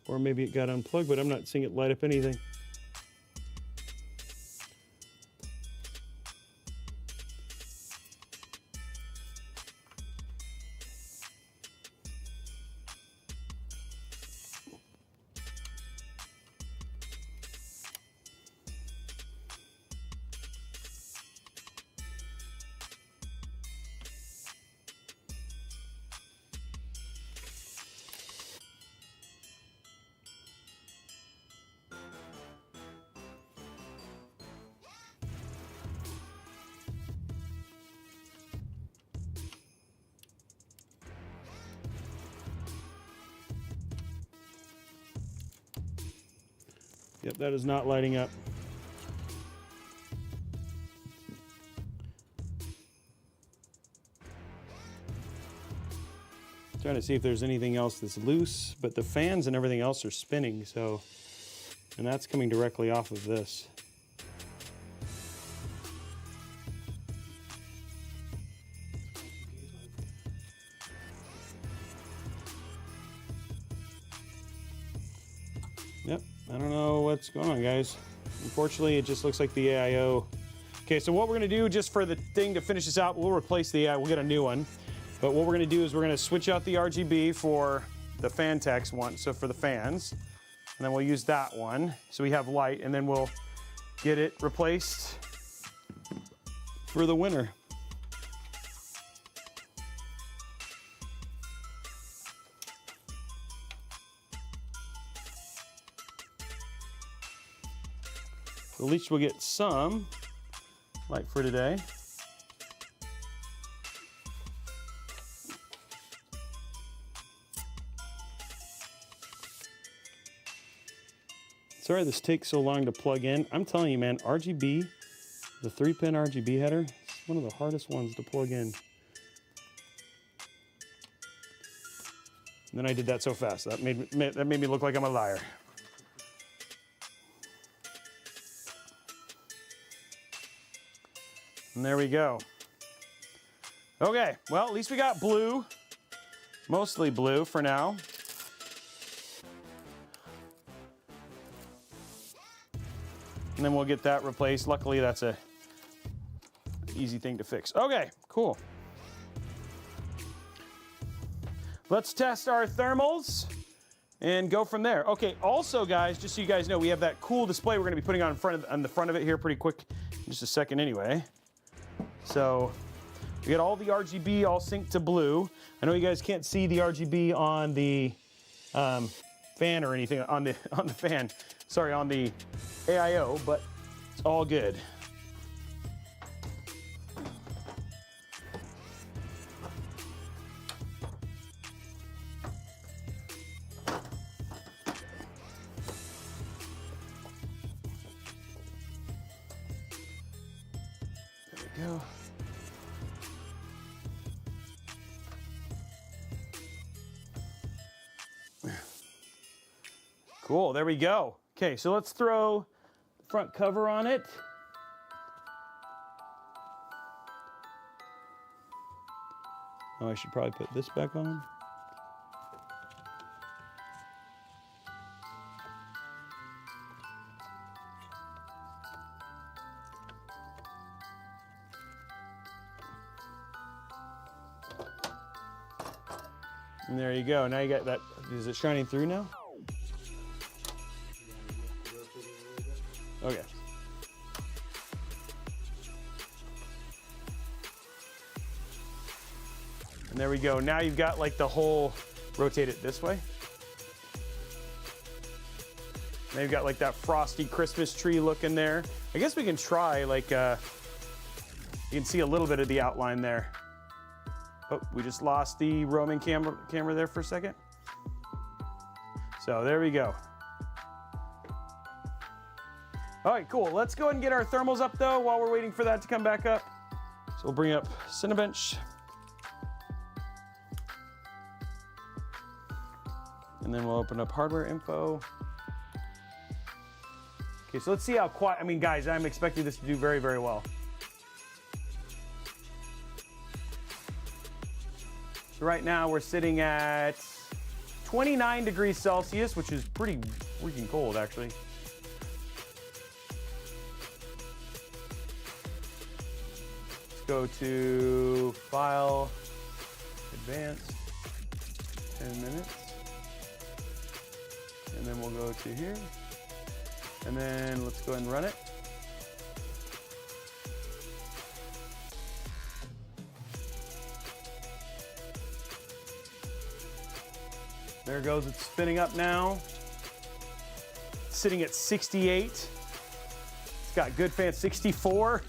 Or maybe it got unplugged, but I'm not seeing it light up anything. Yep, that is not lighting up. Trying to see if there's anything else that's loose, but the fans and everything else are spinning, so, and that's coming directly off of this. Yep, I don't know what's going on, guys. Unfortunately, it just looks like the AIO. Okay, so what we're gonna do just for the thing to finish this out, we'll replace the AI, we'll get a new one. But what we're gonna do is we're gonna switch out the RGB for the Phanteks one, so for the fans. And then we'll use that one, so we have light, and then we'll get it replaced for the winter. So at least we'll get some light for today. Sorry this takes so long to plug in. I'm telling you, man, RGB, the 3-pin RGB header, it's one of the hardest ones to plug in. And then I did that so fast. That made me look like I'm a liar. And there we go. Okay, well, at least we got blue. Mostly blue for now. And then we'll get that replaced. Luckily, that's a easy thing to fix. Okay, cool. Let's test our thermals and go from there. Okay, also, guys, just so you guys know, we have that cool display we're gonna be putting on the front of it here pretty quick in just a second anyway. So we got all the RGB all synced to blue. I know you guys can't see the RGB on the fan or anything, on the fan, sorry, on the AIO, but it's all good. There we go. Cool, there we go. Okay, so let's throw the front cover on it. Oh, I should probably put this back on. And there you go. Now you got that. Is it shining through now? Okay. And there we go. Now you've got like the whole, rotate it this way. Now you've got like that frosty Christmas tree look in there. I guess we can try like, you can see a little bit of the outline there. Oh, we just lost the roaming camera there for a second. So there we go. All right, cool. Let's go ahead and get our thermals up though while we're waiting for that to come back up. So we'll bring up Cinebench. And then we'll open up hardware info. Okay, so let's see how quiet, I mean, guys, I'm expecting this to do very, very well. So right now we're sitting at 29 degrees Celsius, which is pretty freaking cold, actually. Let's go to File, Advanced, 10 minutes. And then we'll go to here. And then let's go ahead and run it. There it goes, it's spinning up now. Sitting at 68. It's got good fan, 64.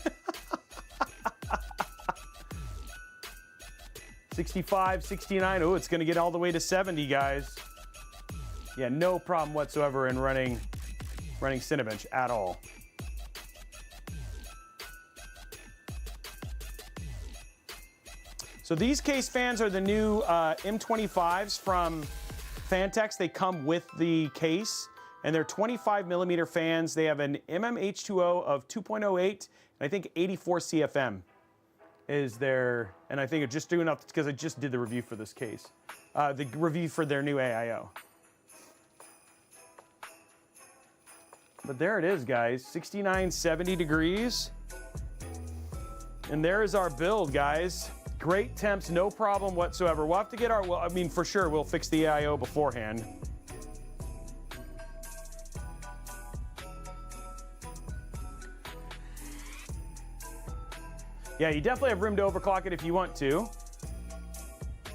65, 69. Oh, it's gonna get all the way to 70, guys. Yeah, no problem whatsoever in running Cinebench at all. So these case fans are the new M25s from Phanteks. They come with the case, and they're 25 millimeter fans. They have an mmH2O of 2.08, and I think 84 CFM is their, and I think it's just doing enough because I just did the review for this case. The review for their new AIO. But there it is, guys, 69, 70 degrees. And there is our build, guys. Great temps, no problem whatsoever. We'll have to get our, well, I mean, for sure, we'll fix the AIO beforehand. Yeah, you definitely have room to overclock it if you want to.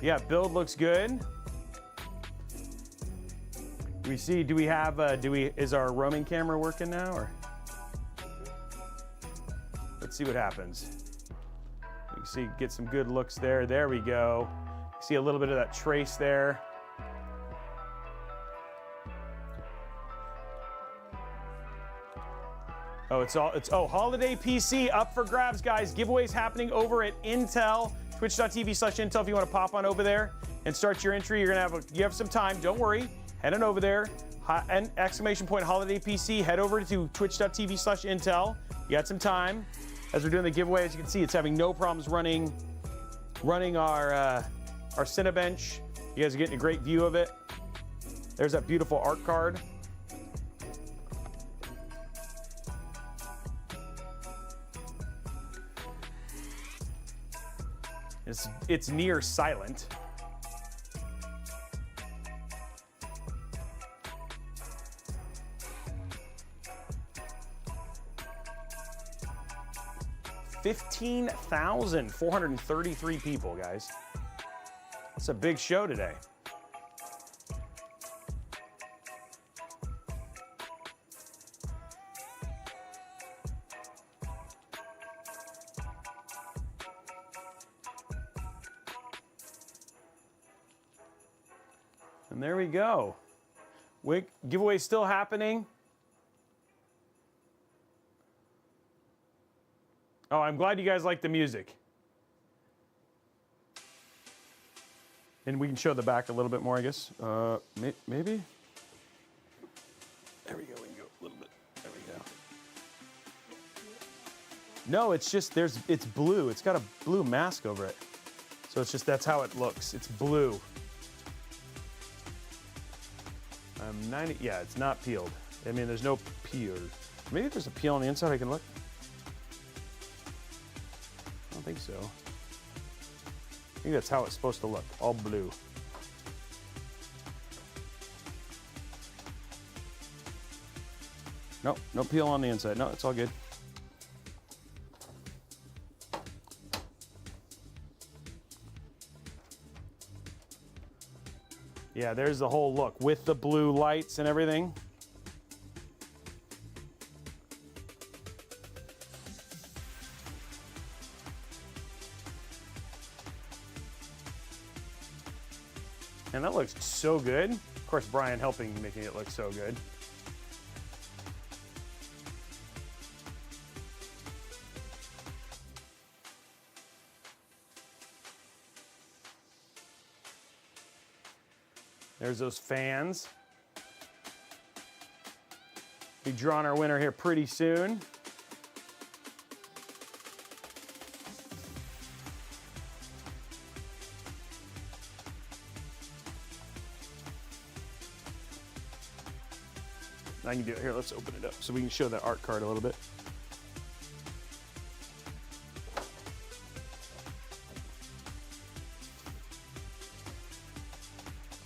Yeah, build looks good. We see, do we have, is our roaming camera working now, or? Let's see what happens. You can see, get some good looks there. There we go. See a little bit of that trace there. Oh, oh, holiday PC up for grabs, guys. Giveaways happening over at Intel, twitch.tv/Intel if you want to pop on over there and start your entry. You're gonna have, you have some time, don't worry. Head on over there, and exclamation point holiday PC, head over to twitch.tv/Intel. You got some time. As we're doing the giveaway, as you can see, it's having no problems running our Cinebench. You guys are getting a great view of it. There's that beautiful art card. It's near silent. $15,433 people, guys. It's a big show today. And there we go. Giveaway still happening. Oh, I'm glad you guys like the music. And we can show the back a little bit more, I guess. Maybe? There we go, we can go a little bit. There we go. No, it's just, it's blue. It's got a blue mask over it. So it's just, that's how it looks. It's blue. 90, yeah, it's not peeled. I mean, there's no peel. Maybe there's a peel on the inside I can look. I don't think so. I think that's how it's supposed to look, all blue. Nope, no peel on the inside. No, it's all good. Yeah, there's the whole look with the blue lights and everything. And that looks so good. Of course, Brian helping making it look so good. There's those fans. Be drawing our winner here pretty soon. I can do it here. Let's open it up so we can show that art card a little bit.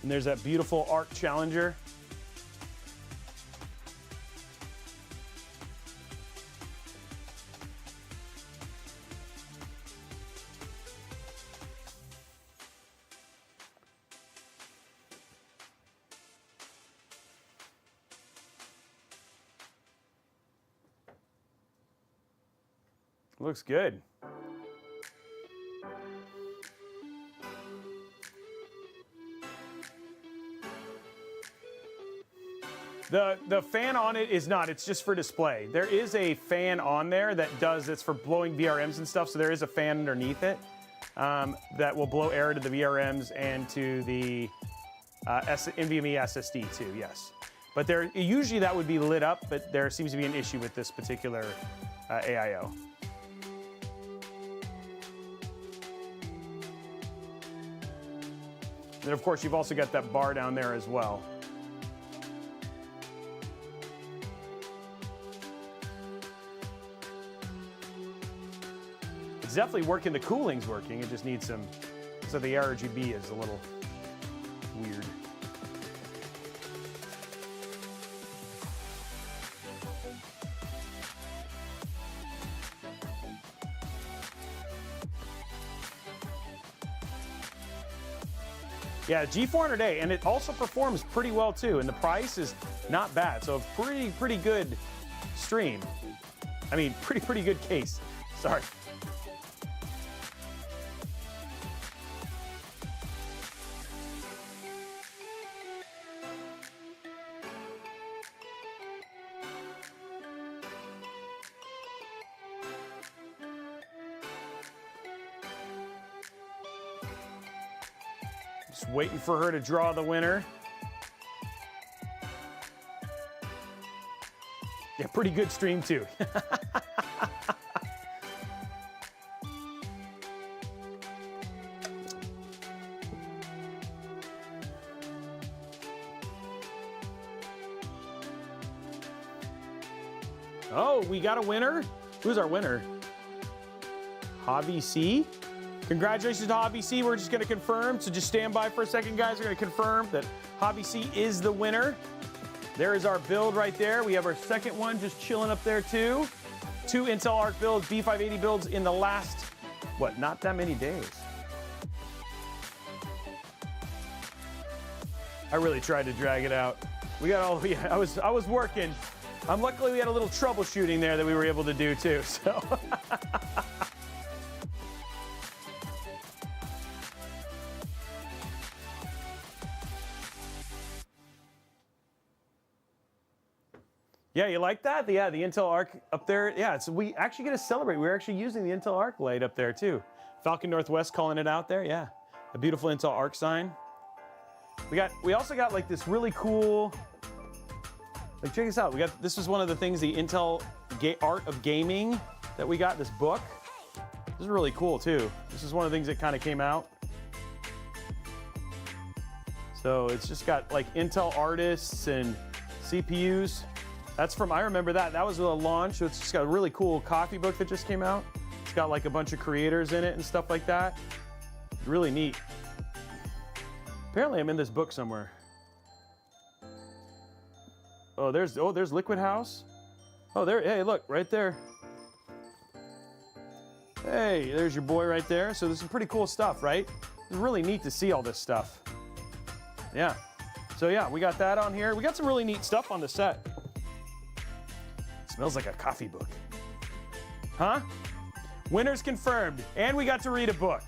And there's that beautiful Arc Challenger. Looks good. The fan on it is not, it's just for display. There is a fan on there that does, it's for blowing VRMs and stuff, so there is a fan underneath it that will blow air to the VRMs and to the NVMe SSD too, yes. But there, usually that would be lit up, but there seems to be an issue with this particular AIO. And of course, you've also got that bar down there as well. It's definitely working, the cooling's working, it just needs some, so the RGB is a little weird. Yeah, G400a, and it also performs pretty well too, and the price is not bad, so a pretty good stream. I mean, pretty good case, sorry. Just waiting for her to draw the winner. Yeah, pretty good stream too. Oh, we got a winner? Who's our winner? Javi C. Congratulations to Javi C. We're just going to confirm, so just stand by for a second, guys. We're going to confirm that Javi C is the winner. There is our build right there. We have our second one just chilling up there too. 2 Intel Arc builds, B580 builds in the last, what, not that many days. I really tried to drag it out. We got all, yeah, I was working. Luckily we had a little troubleshooting there that we were able to do too, so. Yeah, you like that? Yeah, the Intel Arc up there. Yeah, so we actually get to celebrate. We're actually using the Intel Arc light up there too. Falcon Northwest calling it out there. Yeah, a beautiful Intel Arc sign. We also got like this really cool. Like check this out. This is one of the things, the Intel Art of Gaming that we got. This book. This is really cool too. This is one of the things that kind of came out. So it's just got like Intel artists and CPUs. That's from, I remember that. That was a launch. So it's just got a really cool coffee book that just came out. It's got like a bunch of creators in it and stuff like that. Really neat. Apparently I'm in this book somewhere. Oh, there's Liquid House. Oh, there, hey, look, right there. Hey, there's your boy right there. So this is pretty cool stuff, right? It's really neat to see all this stuff. Yeah. So yeah, we got that on here. We got some really neat stuff on the set. Smells like a coffee book. Huh? Winners confirmed, and we got to read a book.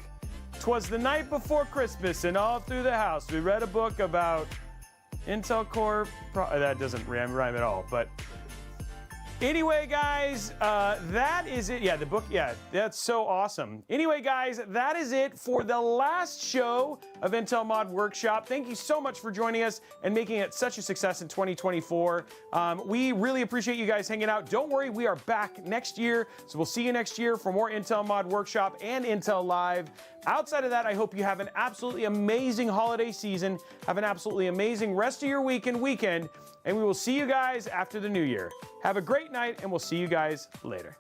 'Twas the night before Christmas, and all through the house we read a book about Intel Core. That doesn't rhyme at all, but anyway, guys, that is it. Yeah, the book, yeah, that's so awesome. Anyway, guys, that is it for the last show of Intel Mod Workshop. Thank you so much for joining us and making it such a success in 2024. We really appreciate you guys hanging out. Don't worry, we are back next year, so we'll see you next year for more Intel Mod Workshop and Intel Live. Outside of that, I hope you have an absolutely amazing holiday season. Have an absolutely amazing rest of your week and weekend. And we will see you guys after the new year. Have a great night, and we'll see you guys later.